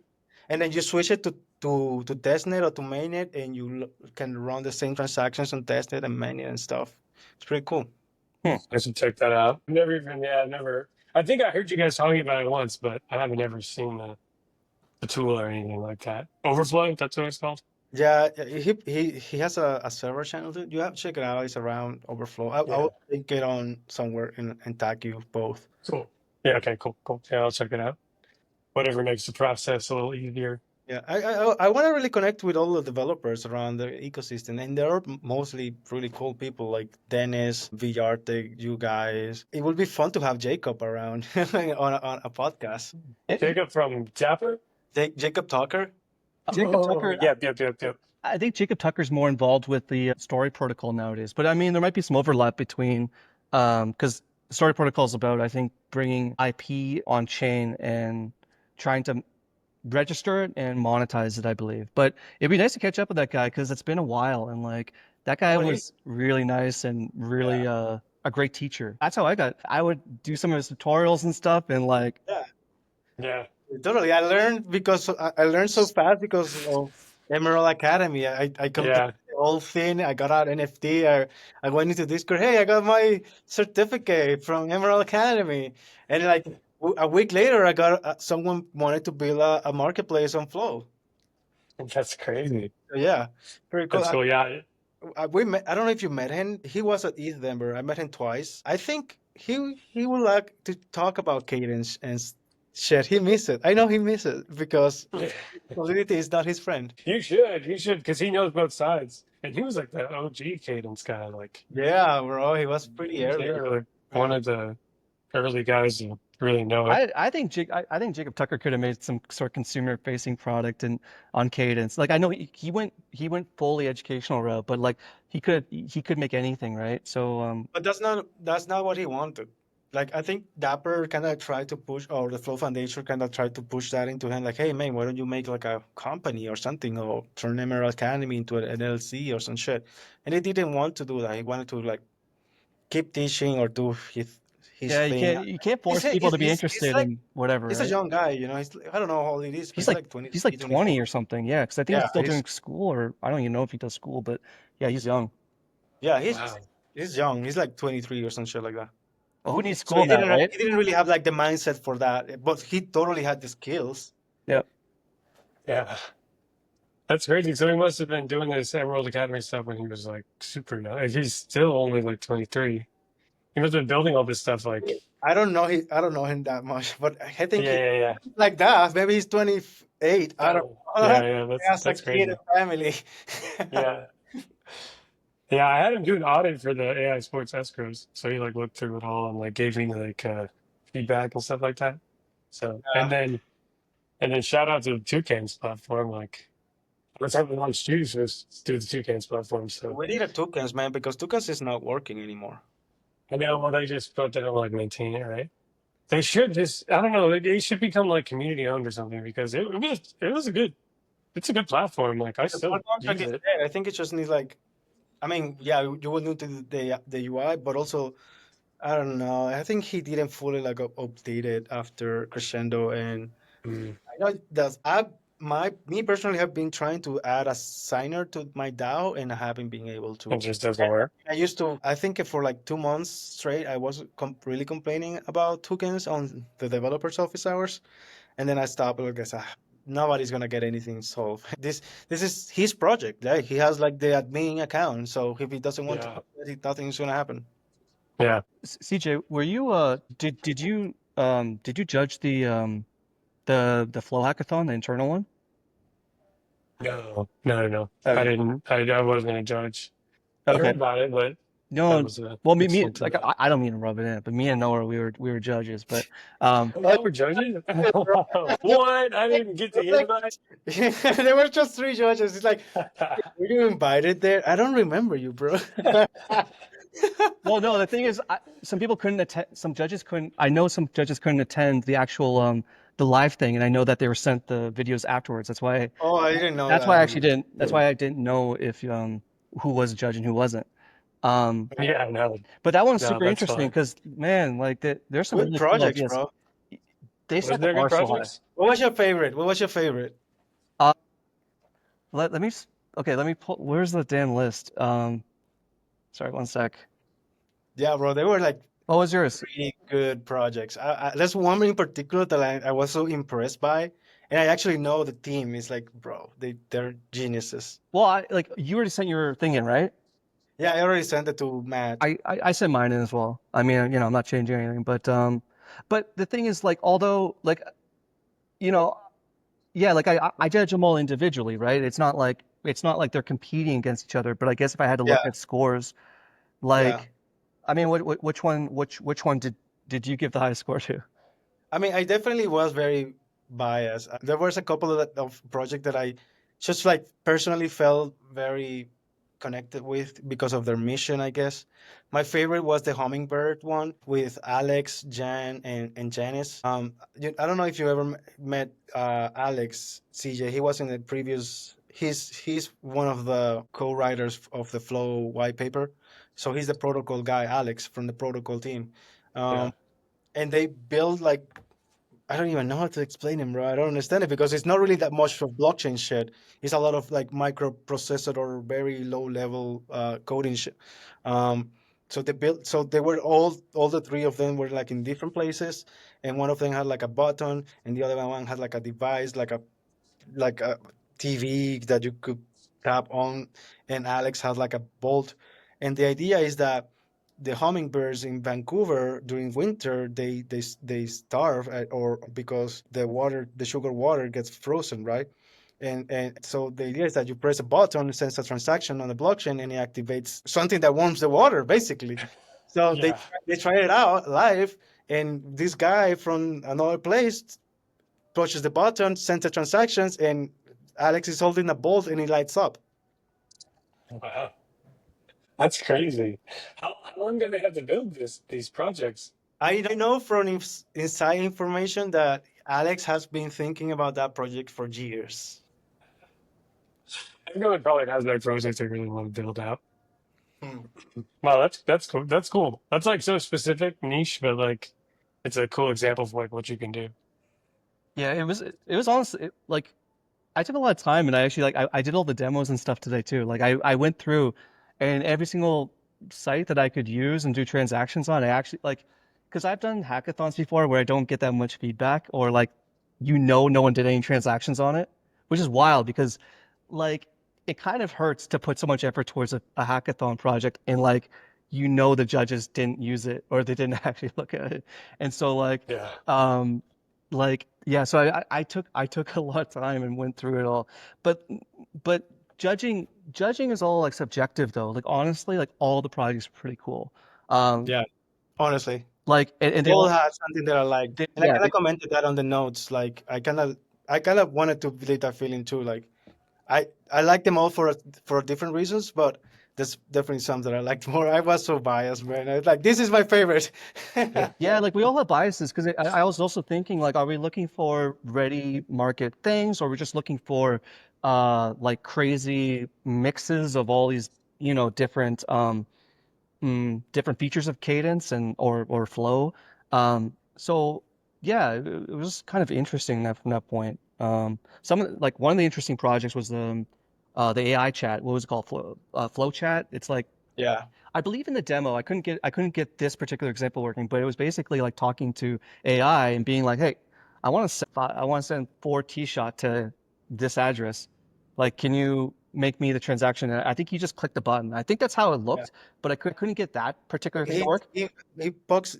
and then you switch it to testnet or to mainnet, and you can run the same transactions on testnet and mainnet and stuff. It's pretty cool. I should check that out. Never even, yeah, never. I think I heard you guys talking about it once, but I haven't ever seen the tool or anything like that. Overflow, that's what it's called. Yeah, he has a server channel too. You have to check it out. It's around Overflow. I Yeah, will link it on somewhere and tag you both. cool. Yeah, okay, cool. Yeah, I'll check it out. Whatever makes the process a little easier. Yeah, I want to really connect with all the developers around the ecosystem, and they're mostly really cool people like Dennis, Villarte, you guys. It would be fun to have Jacob around on a podcast. Jacob from Dapper? Jacob Tucker. Jacob Oh, Tucker. yep. I think Jacob Tucker's more involved with the story protocol nowadays, but I mean, there might be some overlap between, because the story protocol is about, I think, bringing IP on chain and trying to register it and monetize it, I believe. But it'd be nice to catch up with that guy because it's been a while, and like that guy was really nice and really a great teacher. That's how I would do some of his tutorials and stuff, and like Yeah. Totally. I learned because I learned so fast because of Emerald Academy. I completed Yeah. the whole thing. I got out NFT. I went into Discord. Hey, I got my certificate from Emerald Academy. And like a week later, I got someone wanted to build a marketplace on Flow. That's crazy. So, yeah, pretty cool. That's cool. Yeah. We met. I don't know if you met him. He was at East Denver. I met him twice. I think he would like to talk about cadence and shit. He missed it. I know he missed it because Solidity is not his friend. You should, because he knows both sides. And he was like the OG Cadence guy, like Yeah, bro. He was pretty early. like one of the early guys who really know it. I think Jacob Tucker could have made some sort of consumer facing product and on Cadence. Like I know he went fully educational route, but like he could make anything, right? So But that's not what he wanted. Like I think Dapper kind of tried to push, or the Flow Foundation kind of tried to push that into him. Like, hey man, why don't you make like a company or something, or turn Emerald Academy into an LLC or some shit? And he didn't want to do that. He wanted to like keep teaching or do his yeah, thing. you can't force people to be He's interested like in whatever. he's a Right? young guy, you know. I don't know how old he is. He's like 20. he's like 20 or something. Yeah, because I think Yeah, he's still he's doing school, or I don't even know if he does school, but yeah, he's young. yeah, Wow. he's young. He's like 23 or some shit like that. Well, who needs So school now, right? he didn't really have like the mindset for that, but he totally had the skills. Yeah. Yeah. That's crazy. So he must have been doing this Emerald Academy stuff when he was like super young. Like, he's still only like 23. He must have been building all this stuff like I don't know him that much, but I think yeah. like that. Maybe he's 28. I don't know. Yeah, He has a that's kid crazy. and family. Yeah. Yeah, I had him do an audit for the AI sports escrows. So he like looked through it all and like gave me like feedback and stuff like that. So Yeah. and then shout out to Toucan's platform. Like Let's have one choose. Let's do the Toucans platform. So We need a tokens, man, because tokens is not working anymore. I know, well, they just but they don't like maintain it, right? They should just I don't know. They should become like community owned or something because it was a good it's a good platform. Like I The still smart contract use is it. there. I think it just needs like, I mean, yeah, you will need to do the UI, but also I don't know. I think he didn't fully like update it after Crescendo, and Mm, I know that me personally have been trying to add a signer to my DAO, and I haven't been able it to. just doesn't work. I used to. I think for like 2 months straight, I was really complaining about tokens on the developers' office hours, and then I stopped because nobody's gonna get anything solved. This is his project. Yeah, he has like the admin account, so if he doesn't want to, Yeah, nothing's gonna happen. yeah. CJ, were you did you judge the Flow Hackathon, the internal one? No, no, no, no. I Okay. didn't. I wasn't gonna judge. I Okay. heard about it, but that No, was a well, me extent to like that. I don't mean to rub it in, but me and Noah we were judges, but Oh, Oh, y'all were judging? bro. What? I didn't get the Like, invite. there were just three judges. It's like, were you invited there? I don't remember you, bro. well, no, the thing is, some people couldn't attend. Some judges couldn't. I know some judges couldn't attend the actual the live thing, and I know that they were sent the videos afterwards. Oh, I didn't know That's why that. I actually didn't. That's why I didn't know if who was a judge and who wasn't. Um, Yeah, no, but that one's no, super that's interesting fine. because man, like there's some Good really cool projects, ideas. bro. They Was set the there good bar so high. projects? What was your favorite? What was your favorite? Uh, let me okay. Let me pull. Where's the damn list? Sorry, one sec. Yeah, bro, they were like What was yours? really good projects. There's one in particular that I was so impressed by, and I actually know the team. It's like, bro, they're geniuses. Well, like you already sent your thing in, right? Yeah, I already sent it to Matt. I sent mine in as well. I mean, I'm not changing anything, but the thing is, like, although, like, you know, yeah, like I judge them all individually, right? It's not like they're competing against each other. But I guess if I had to Yeah, look at scores, yeah. like, I mean, which one did you give the highest score to? I mean, I definitely was very biased. There was a couple of projects that I just like personally felt very connected with because of their mission, I guess. My favorite was the Hummingbird one with Alex, Jan, and Janice. I don't know if you ever met Alex, CJ. He was in the previous. He's one of the co-writers of the Flow white paper, so he's the protocol guy, Alex from the protocol team. Yeah, Um, and they build like I don't even know how to explain it, bro. I don't understand it because it's not really that much of blockchain shit. It's a lot of like microprocessor or very low level coding shit. Um, so they were all the three of them were like in different places, and one of them had like a button, and the other one had like a device, like a TV that you could tap on, and Alex has like a bolt. And the idea is that the hummingbirds in Vancouver during winter they starve or because the sugar water gets frozen, right? And so the idea is that you press a button, it sends a transaction on the blockchain, and it activates something that warms the water, basically. So yeah. they tried it out live, and this guy from another place pushes the button, sends the transactions, and Alex is holding a bolt and it lights up. Wow, that's crazy. How long do they have to build these projects? I know from inside information that Alex has been thinking about that project for years. Everyone probably has their projects they really want to build out. Hmm. Wow, that's cool. That's cool. That's like so specific, niche, but like it's a cool example of like what you can do. Yeah, it was honestly like I took a lot of time and I actually like I did all the demos and stuff today too. Like I went through and every single site that I could use and do transactions on, I actually like because I've done hackathons before where I don't get that much feedback or like no one did any transactions on it, which is wild because like it kind of hurts to put so much effort towards a hackathon project and like the judges didn't use it or they didn't actually look at it. And so Yeah, um yeah, so I took a lot of time and went through it all. But judging is all like subjective though. Like honestly, like all the projects are pretty cool. Um Yeah, honestly, like and they all all had something that I like, and I yeah, kind of commented that on the notes. Like I kind of wanted to relate that feeling too. Like I like them all for different reasons, but there's definitely some that I liked more. I was so biased, man. I was like, this is my favorite. Yeah, like we all have biases because I was also thinking like, are we looking for ready market things, or we're just looking for like crazy mixes of all these, different different features of cadence and or flow. So yeah, it was kind of interesting that from that point. Like one of the interesting projects was the AI chat. What was it called? Flow chat. It's like Yeah. I believe in the demo. I couldn't get this particular example working, but it was basically like talking to AI and being like, hey, I want to send 4 T-shot to this address. Like, can you make me the transaction? And I think you just click the button. I think that's how it Yeah. looked, but I couldn't get that particular thing to He work. he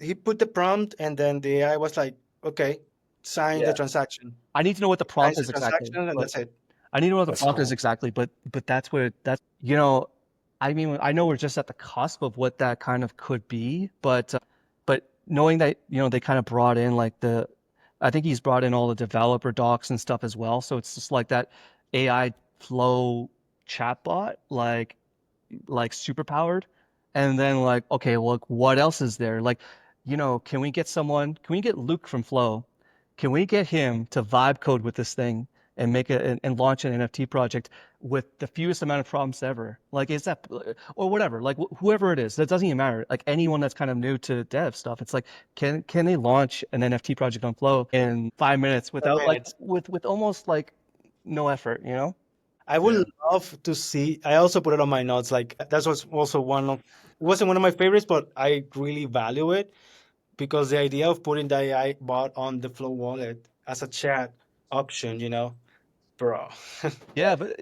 he put the prompt, and then the AI was like, okay, sign the Yeah. transaction. I need to know what the prompt Signs the is exactly, transaction, and but that's it. I need to know what the That's prompt is cool. exactly, but I mean, I know we're just at the cusp of what that kind of could be, but knowing that, they kind of brought in like I think he's brought in all the developer docs and stuff as well. So it's just like that AI flow chatbot, like super powered. And then like, okay, well, like, what else is there? Like, can we get Luke from Flow? Can we get him to vibe code with this thing and make it and launch an NFT project with the fewest amount of problems ever? Like, is that or whatever? Like, whoever it is, that doesn't even matter. Like anyone that's kind of new to dev stuff, it's like, can they launch an NFT project on Flow in 5 minutes without like Minutes. with almost like no effort, you know? I Yeah. would love to see. I also put it on my notes. Like that was also it wasn't one of my favorites, but I really value it because the idea of putting the AI bot on the Flow wallet as a chat option, bro. Yeah, but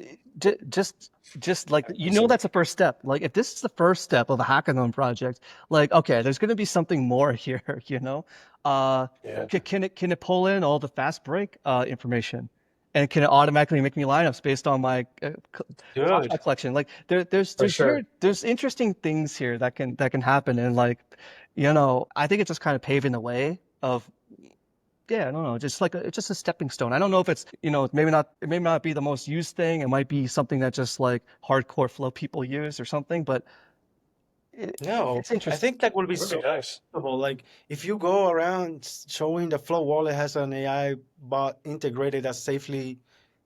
just like Awesome. that's the first step. Like if this is the first step of a hackathon project, like okay, there's going to be something more here, you know. Yeah. Can it pull in all the Fastbreak information, and can it automatically make me lineups based on my Dude. contract collection? Like there's For there's sure. weird, there's interesting things here that can happen, and like I think it's just kind of paving the way of yeah, I don't know. Just like it's just a stepping stone. I don't know if it's, it may not be the most used thing. It might be something that just like hardcore flow people use or something, but No, it's I interesting. think that would be It would be so nice. useful. Like if you go around showing the Flow wallet has an AI bot integrated that safely,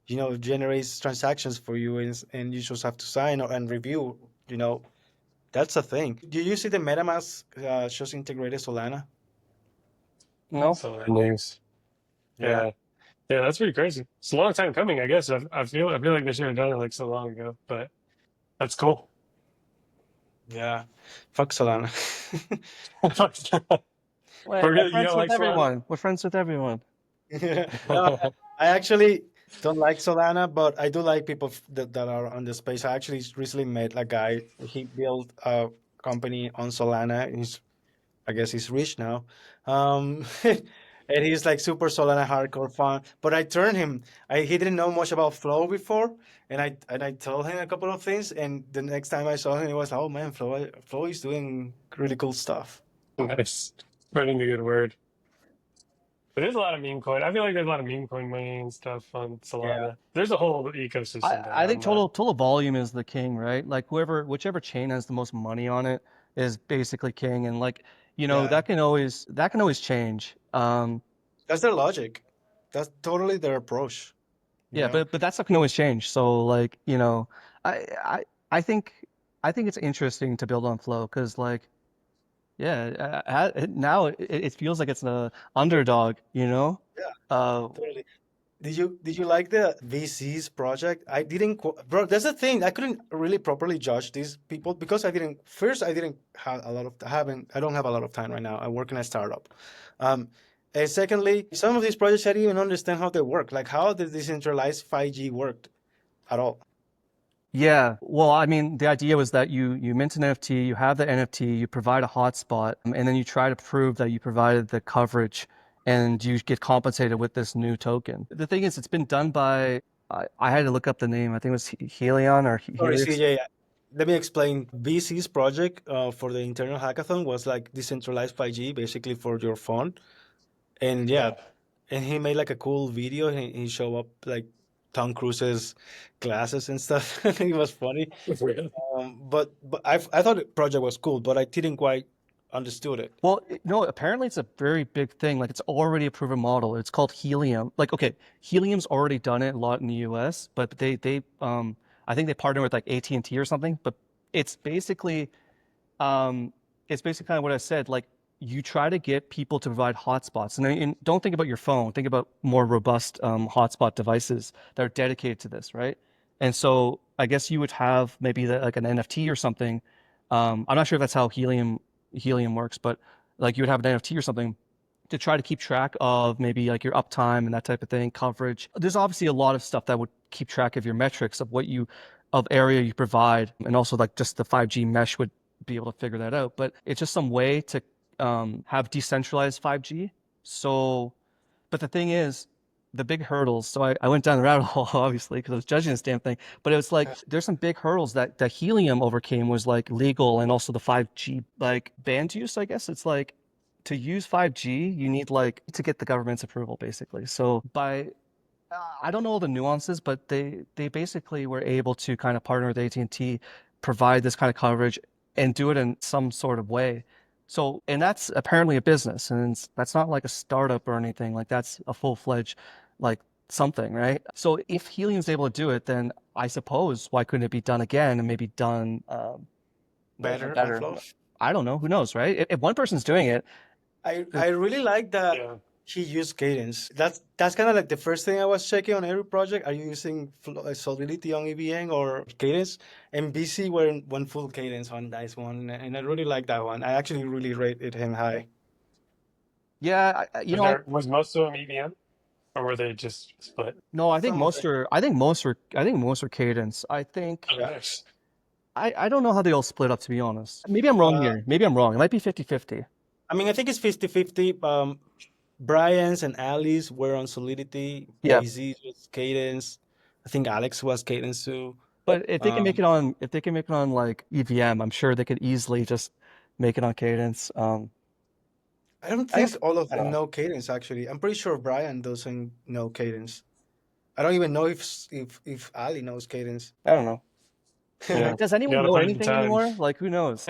generates transactions for you, and you just have to sign and review, you know, that's a thing. Do you see the MetaMask just integrated Solana? No? So that news. Yeah. Yeah. Yeah, that's pretty crazy. It's a long time coming, I guess. I feel like they should have done it like so long ago, but that's cool. Yeah. Fuck Solana. But We're really, you friends don't with like Solana? everyone. We're friends with everyone. No, I actually don't like Solana, but I do like people that are on the space. I actually recently met a guy. He built a company on Solana. I guess he's rich now. And he's like super Solana hardcore fan. But I turned him. He didn't know much about Flow before, and I told him a couple of things. And the next time I saw him, he was, oh man, Flow is doing really cool stuff. Nice. Spreading the good word. But there's a lot of meme coin. I feel like there's a lot of meme coin money and stuff on Yeah. Solana. There's a whole I, ecosystem there. I I'm think not. total volume is the king, right? Like whichever chain has the most money on it is basically king, and like Yeah. that can always change. That's their logic. That's totally their approach. You Yeah, know. but that stuff can always change. So like, I I I think it's interesting to build on flow because like yeah, now it feels like it's an underdog, you know? Yeah, Uh totally. Did you like the VC's project? I didn't, bro. That's the thing. I couldn't really properly judge these people because I didn't have a lot of haven't I don't have a lot of time right now. I work in a startup. Um, and secondly, some of these projects I didn't even understand how they work. Like how the decentralized 5G worked at all. yeah, well, I mean, the idea was that you mint an NFT, you have the NFT, you provide a hotspot, and then you try to prove that you provided the coverage and you get compensated with this new token. The thing is, it's been done by I had to look up the name. I think it was Helion or Sorry, Helix. CJ. Let me explain. VC's project for the internal hackathon was like decentralized 5G, basically for your phone. And yeah, Yeah. and he made like a cool video. He showed up like Tom Cruise's glasses and stuff. It was funny. Really? But I thought the project was cool, but I didn't quite understood it. Well, no, apparently it's a very big thing. Like it's already a proven model. It's called Helium. Like, okay, Helium's already done it a lot in the US, but they I think they partner with like AT&T or something, but it's basically um it's basically kind of what I said, like you try to get people to provide hotspots. And don't think about your phone, think about more robust hotspot devices that are dedicated to this, right? And so I guess you would have maybe like an NFT or something. I'm not sure if that's how Helium works, but like you would have an NFT or something to try to keep track of maybe like your uptime and that type of thing, coverage. There's obviously a lot of stuff that would keep track of your metrics of what you of area you provide, and also like just the 5G mesh would be able to figure that out. But it's just some way to have decentralized 5G. So, but the thing is, the big hurdles. So I went down the rabbit hole, obviously, because I was judging this damn thing. But it was like there's some big hurdles that Helium overcame was like legal and also the 5G like band use. I guess it's like to use 5G, you need like to get the government's approval, basically. So by I don't know all the nuances, but they basically were able to kind of partner with AT&T, provide this kind of coverage, and do it in some sort of way. So, and that's apparently a business, and that's not like a startup or anything. Like that's a full-fledged, like something, right? So, if Helium's able to do it, then I suppose why couldn't it be done again and maybe done Better on better? Flow. I don't know. Who knows, right? If one person's doing it, I really like that Yeah. he used Cadence. That's kind of like the first thing I was checking on every project. Are you using Solidity on EVM or Cadence? And BC went full Cadence on this one, and I really like that one. I actually really rated him high. yeah, you know, Was most of them EVM, or were they just split? no, I think Some of most it. are. I think most are. I think most are Cadence. I think. Oh, Yeah. nice. I don't know how they all split up, to be honest. Maybe I'm wrong here. Maybe I'm wrong. It might be 50-50. I mean, I think it's 50-50. Brian's and Ali's were on Solidity. Yeah. AZ was Cadence. I think Alex was Cadence too. But if they can make Um, it on, if they can make it on like EVM, I'm sure they could easily just make it on Cadence. I don't I guess think all of I don't them know. know Cadence actually. I'm pretty sure Brian doesn't know Cadence. I don't even know if Ali knows Cadence. I don't know. Yeah, Does you anyone gotta know put in the anything time. anymore? Like, who knows?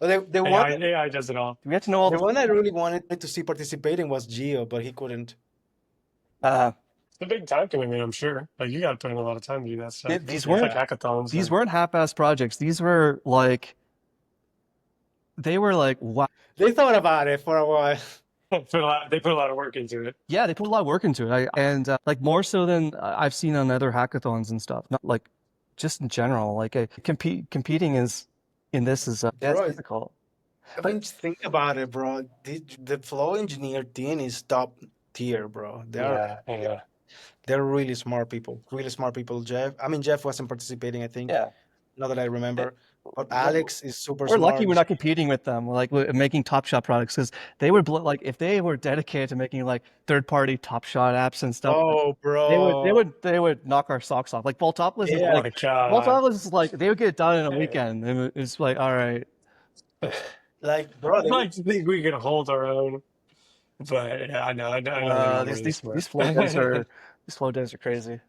Well, AI does it all. Do we have to know all the the? one I really wanted to see participating was Gio, but he couldn't. Uh, It's a big time commitment, I'm sure. Like you gotta put in a lot of time to do that stuff. these It's weren't like hackathons. these weren't half-ass projects. These were like they were like wow. They thought about it for a while. They put a lot of work into it. Yeah, they put a lot of work into it. And like more so than I've seen on other hackathons and stuff. Not like just in general. Like competing is in this is that's Bro, difficult. I But mean, just think about it, bro. The flow engineer team is top tier, bro. Yeah. They're really smart people. Really smart people. Jeff wasn't participating, I think. yeah, Not that I remember. But we're, Alex is super we're lucky smart. we're not competing with them. Like we're making Top Shot products because they would like if they were dedicated to making like third-party Top Shot apps and stuff. Oh, bro. They would knock our socks off. Like Voltopolis is Oh Yeah. like my god. Voltopolis is like they would get it done in a weekend. And it's like all right. Like, bro, I like to think we can hold our own, but yeah, I know. I know they're really These smart. these flow devs are crazy.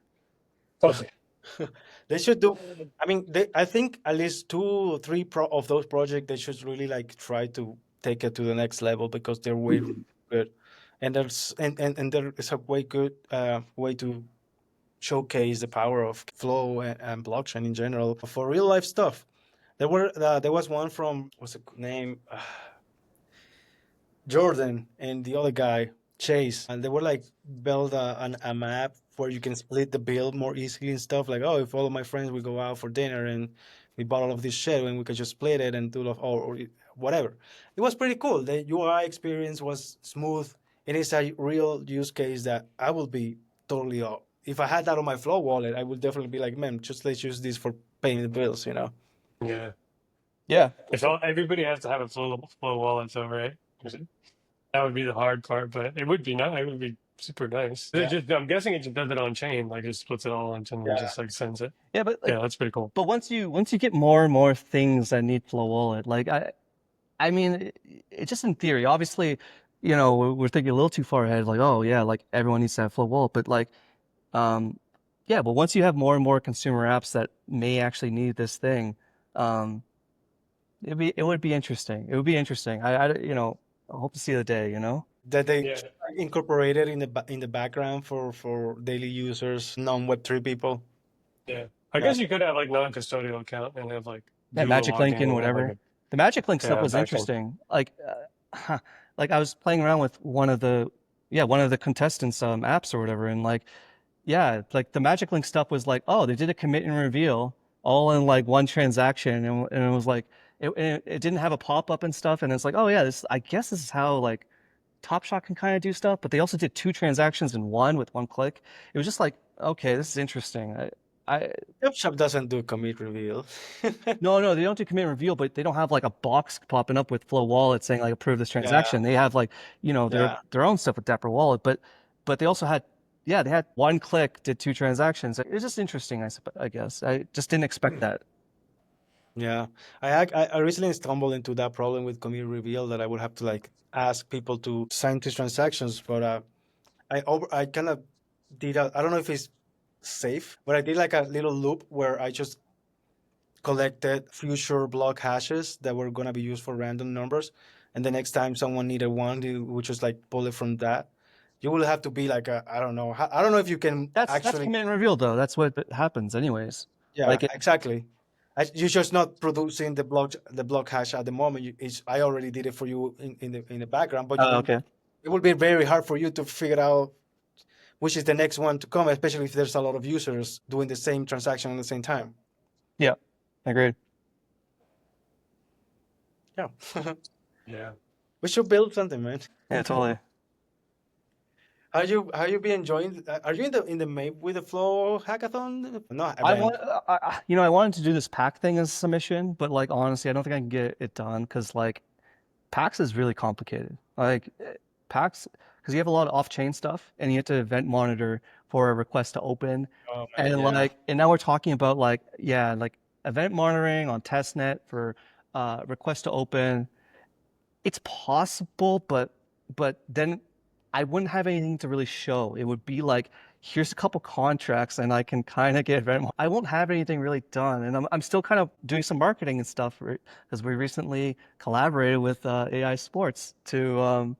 they should do. I mean, I think at least 2 or 3 of those projects they should really like try to take it to the next level because they're way good, and there is a way good way to showcase the power of flow and blockchain in general for real life stuff. There was one from what's the name Jordan and the other guy Chase, and they were like build a map where you can split the bill more easily and stuff. Like, oh, if all of my friends we go out for dinner and we bought all of this shit, and we could just split it and do or whatever. It was pretty cool. The UI experience was smooth. It is a real use case that I will be totally up. If I had that on my Flow wallet, I would definitely be like, man, just let's use this for paying the bills, you know? Yeah. Yeah. If everybody has to have a flow wallet, so right? That would be the hard part, but it would be nice. It would be super nice. Yeah. I'm guessing it just does it on chain, like it splits it all on chain and Yeah. just like sends it. Yeah, but like, Yeah, that's pretty cool. but once you get more and more things that need Flow Wallet, like I mean, it just in theory. Obviously, you know, we're thinking a little too far ahead. Like, oh yeah, like everyone needs to have Flow Wallet, but like, yeah, but once you have more and more consumer apps that may actually need this thing, um, it would be interesting. It would be interesting. I hope to see the day, that they Yeah, incorporated in the background for daily users, non-Web3 people. yeah. I Yeah, guess you could have like non-custodial account and have like That dual Magic Link login and and have like whatever. a The Magic Link stuff was backend. interesting. Like I was playing around with one of the contestants apps or whatever, and like yeah, like the Magic Link stuff was like, oh, they did a commit and reveal all in like one transaction, and it was like it didn't have a pop up and stuff, and it's like, oh yeah, this I guess this is how like Top Shot can kind of do stuff, but they also did two transactions in one with one click. It was just like, okay, this is interesting. I Shop doesn't do commit reveal. no, they don't do commit and reveal, but they don't have like a box popping up with Flow Wallet saying like approve this Yeah, transaction. They have like, yeah, their own stuff with Dapper Wallet, but they also had yeah, they had one click, did two transactions. It's just interesting, I guess. I just didn't expect that. yeah. I recently stumbled into that problem with commit reveal that I would have to like ask people to sign two transactions, but I kind of did I don't know if it's safe, but I did like a little loop where I just collected future block hashes that were gonna be used for random numbers, and the next time someone needed one, they would just like pull it from that. You will have to be like I don't know. I don't know if you can That's actually. commit and reveal though. That's what happens anyways. Yeah, Like it, exactly. You're just not producing the block hash at the moment. I already did it for you in the background, but okay. it will be very hard for you to figure out which is the next one to come, especially if there's a lot of users doing the same transaction at the same time. Yeah, agreed. Yeah, Yeah. we should build something, man. Yeah, totally. How you be enjoying? Are you in the Map with the Flow hackathon? No I event. want, I wanted to do this pack thing as a submission, but like honestly, I don't think I can get it done because like PAX is really complicated. Like PAX, because you have a lot of off-chain stuff, and you have to event monitor for a request to open, Oh man, and yeah. like, and now we're talking about like, yeah, like event monitoring on testnet for request to open. It's possible, but then I wouldn't have anything to really show. It would be like, here's a couple contracts, and I can kind of get event. I won't have anything really done, and I'm still kind of doing some marketing and stuff because we recently collaborated with AI Sports to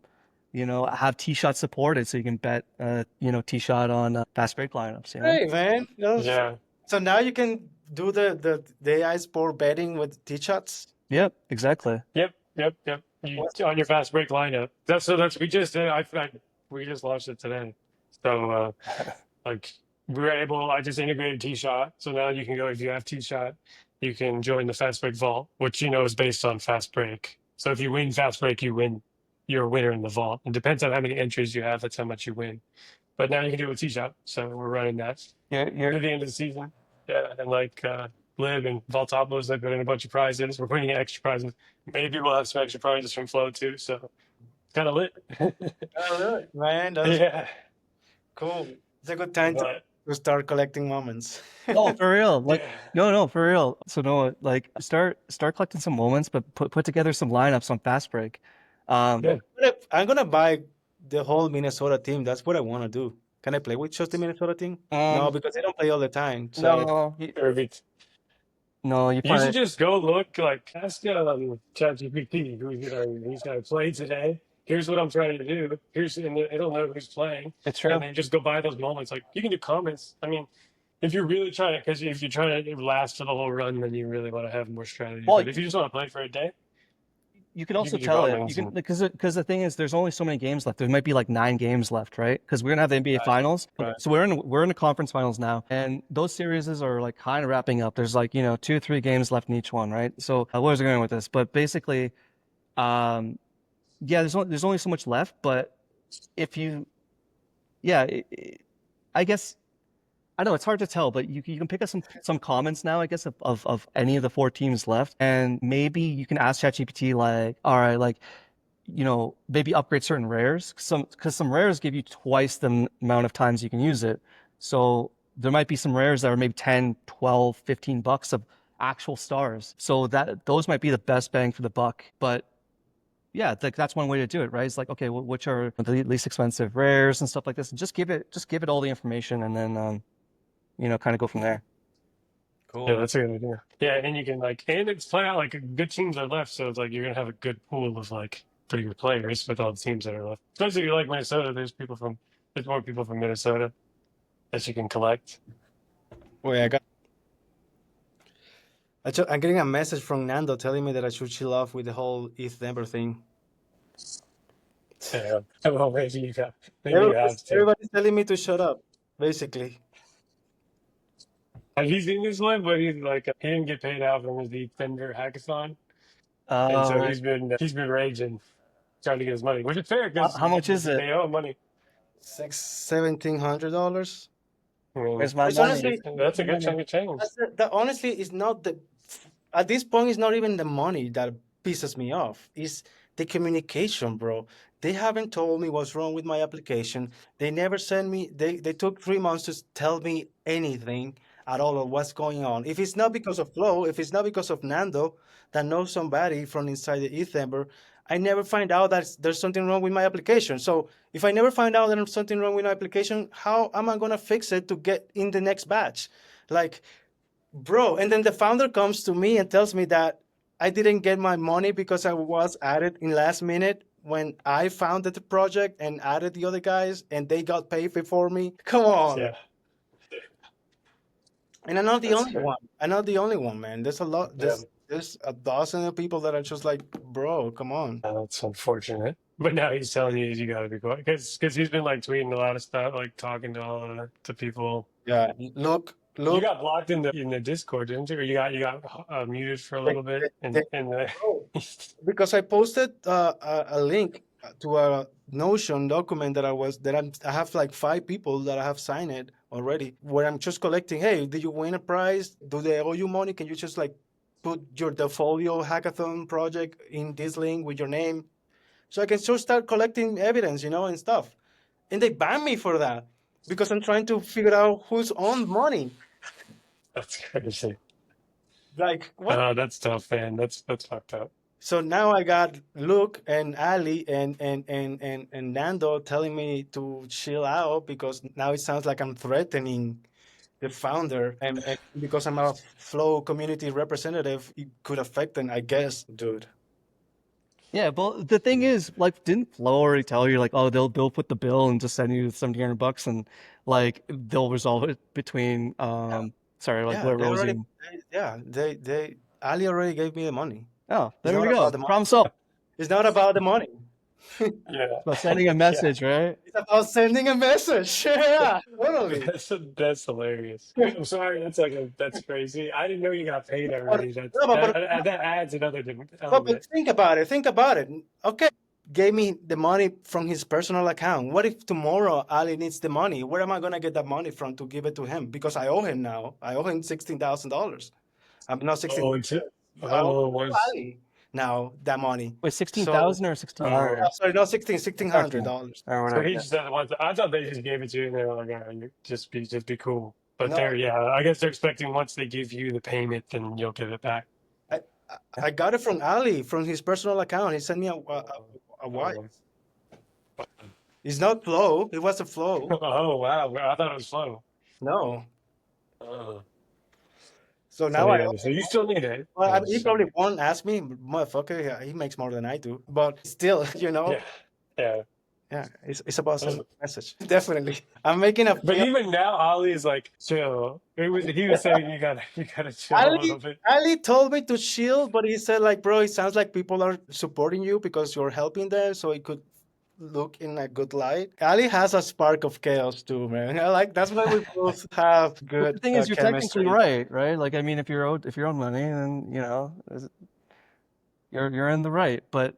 have T-Shot supported, so you can bet T-Shot on Fastbreak lineups. Hey man, Yeah. so now you can do the AI sport betting with T-shots. Yep, exactly. Yep. On your fast break lineup. That's we just did. We just launched it today. So like we were able. I just integrated T Shot. So now you can go if you have T Shot, you can join the fast break vault, which is based on fast break. So if you win fast break, you win. You're a winner in the vault. It depends on how many entries you have. That's how much you win. But now you can do it with T Shot. So we're running that You're through the end of the season. Yeah, and like Lib and Voltopos, they put in a bunch of prizes. We're putting in extra prizes. Maybe we'll have some extra prizes from Flow too. So it's kind of lit. Oh, really? Man, that's Yeah, cool. It's a good time but to start collecting moments. Oh, for real? Like, yeah, no, for real. So no, like start collecting some moments, but put together some lineups on Fast Break. yeah. I'm gonna buy the whole Minnesota team. That's what I want to do. Can I play with just the Minnesota team? No, um, because they don't play all the time. So no, Perfect. no, you You should probably just go look like ask ChatGPT who he's gonna play today. Here's what I'm trying to do. And it'll know who's playing, it's and true. then just go by those moments. Like you can do comments. I mean, if you're really trying to, because if you're trying to last for the whole run, then you really want to have more strategy. Well, But if you just want to play for a day, you can you also can do tell it. You comments can and because the thing is, there's only so many games left. There might be like 9 games left, right? Because we're gonna have the NBA right, Finals. right. So we're in the conference finals now, and those series are like kind of wrapping up. There's like 2 or 3 games left in each one, right? So where was I going with this? But basically, um, yeah, there's only so much left. But if you, yeah, I guess I know it's hard to tell, but you can pick up some comments now, I guess, of any of the 4 teams left, and maybe you can ask ChatGPT like, all right, like maybe upgrade certain rares. Because some rares give you twice the amount of times you can use it. So there might be some rares that are maybe 10, 12, $15 of actual stars. So those might be the best bang for the buck. But yeah, like that's one way to do it, right? It's like, okay, well, which are the least expensive rares and stuff like this. And just give it all the information, and then kind of go from there. Cool. Yeah, that's a good idea. Yeah, and you can and it's play out good teams are left, so it's you're gonna have a good pool of pretty good players with all the teams that are left. Especially if you like Minnesota, there's more people from Minnesota that you can collect. Wait, I'm getting a message from Nando telling me that I should chill off with the whole ETH Denver thing. Yeah. Well, maybe you have to. Everybody's telling me to shut up, basically. Have you seen this one? But he didn't get paid out from the Thunder Hackathon, and so Uh, he's been raging, trying to get his money, which is fair because how much is it? they owe him money. $1,700. I mean, Where's my It's money? honestly, that's a good chunk of change. that honestly is not at this point, it's not even the money that pisses me off. It's the communication, bro. They haven't told me what's wrong with my application. They never sent me, they took 3 months to tell me anything at all of what's going on. If it's not because of Flo, if it's not because of Nando that knows somebody from inside the Ether, I never find out that there's something wrong with my application. So if I never find out that there's something wrong with my application, how am I gonna fix it to get in the next batch? Like, bro, and then the founder comes to me and tells me that I didn't get my money because I was added in last minute when I founded the project and added the other guys and they got paid before me. Come on. Yeah, And I'm not the that's only fair. one. I'm not the only one, man. There's a lot. Yeah. There's a dozen of people that are just like, bro, come on. That's unfortunate. But now he's telling you got to be quiet because he's been tweeting a lot of stuff, talking to all to people. Yeah. Look. You got blocked in the Discord, didn't you? Or you got muted for a little bit in the. Bro, because I posted a link to a Notion document I have like 5 people that I have signed it already, where I'm just collecting. Hey, did you win a prize? Do they owe you money? Can you just put your Defolio hackathon project in this link with your name, so I can just start collecting evidence, and stuff. And they ban me for that because I'm trying to figure out who's on money. That's crazy. Like what? That's tough, man. That's fucked up. So now I got Luke and Ali and Nando telling me to chill out because now it sounds like I'm threatening the founder, and because I'm a Flow community representative, it could affect them, I guess, dude. Yeah, but the thing is, didn't Flo already tell you, oh, they'll put the bill and just send you $1,700 and they'll resolve it between Blair Rosie. Ali already gave me the money. Oh, It's there we not go. about the money. Problem solved. It's not about the money. Yeah. About sending a message, right? It's about sending a message. Yeah, totally. That's hilarious. I'm sorry. That's crazy. I didn't know you got paid already. But That adds another but element. think about it. Think about it. Okay, gave me the money from his personal account. What if tomorrow Ali needs the money? Where am I gonna get that money from to give it to him? Because I owe him now. I owe him $16,000. I'm not 16. Oh, I owe was. Ali now that money. Wait, 16,000 or 1,600? Sorry, not $1,600. Or So whatever. he just said once. I thought they just gave it to you and they were like, "All right, just be cool." But No. I guess they're expecting once they give you the payment, then you'll give it back. I got it from Ali from his personal account. He sent me a wire. It's not Flow. It wasn't Flow. Oh wow! I thought it was Flow. No. Oh. So now So you still need it. Well, he probably won't ask me, motherfucker. Yeah, he makes more than I do, but still, Yeah. Yeah, it's about sending a message. Definitely, I'm making a. But even now, Ali is chill. He was saying you gotta chill a little bit. Ali told me to chill, but he said bro, it sounds like people are supporting you because you're helping them, so it could look in a good light. Ali has a spark of chaos too, man. That's why we both have good. The thing is, you're chemistry. technically right? If you're owed money, then you're in the right. But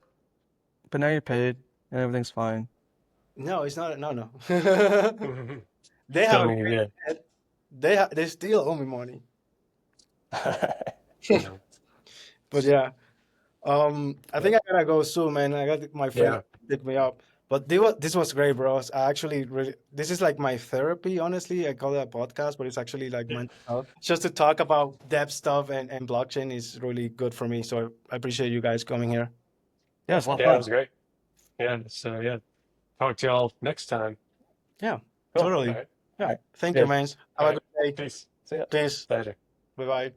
now you're paid and everything's fine. No, it's not. No. Mhm. They have. So, yeah. They still owe me money. Yeah. But yeah, I think I gotta go soon, man. I got my friend pick me up. But this was great, bro. I actually this is like my therapy, honestly. I call it a podcast, but it's actually like mental health. Just to talk about dev stuff and blockchain is really good for me. So I appreciate you guys coming here. Yeah, it's a lot of Yeah, fun. it was great. Yeah. So talk to y'all next time. Yeah, Cool. totally. All right. Yeah. Thank Yeah. you, man. Have All a right. good day. Peace. See ya. Peace. Later. Bye bye.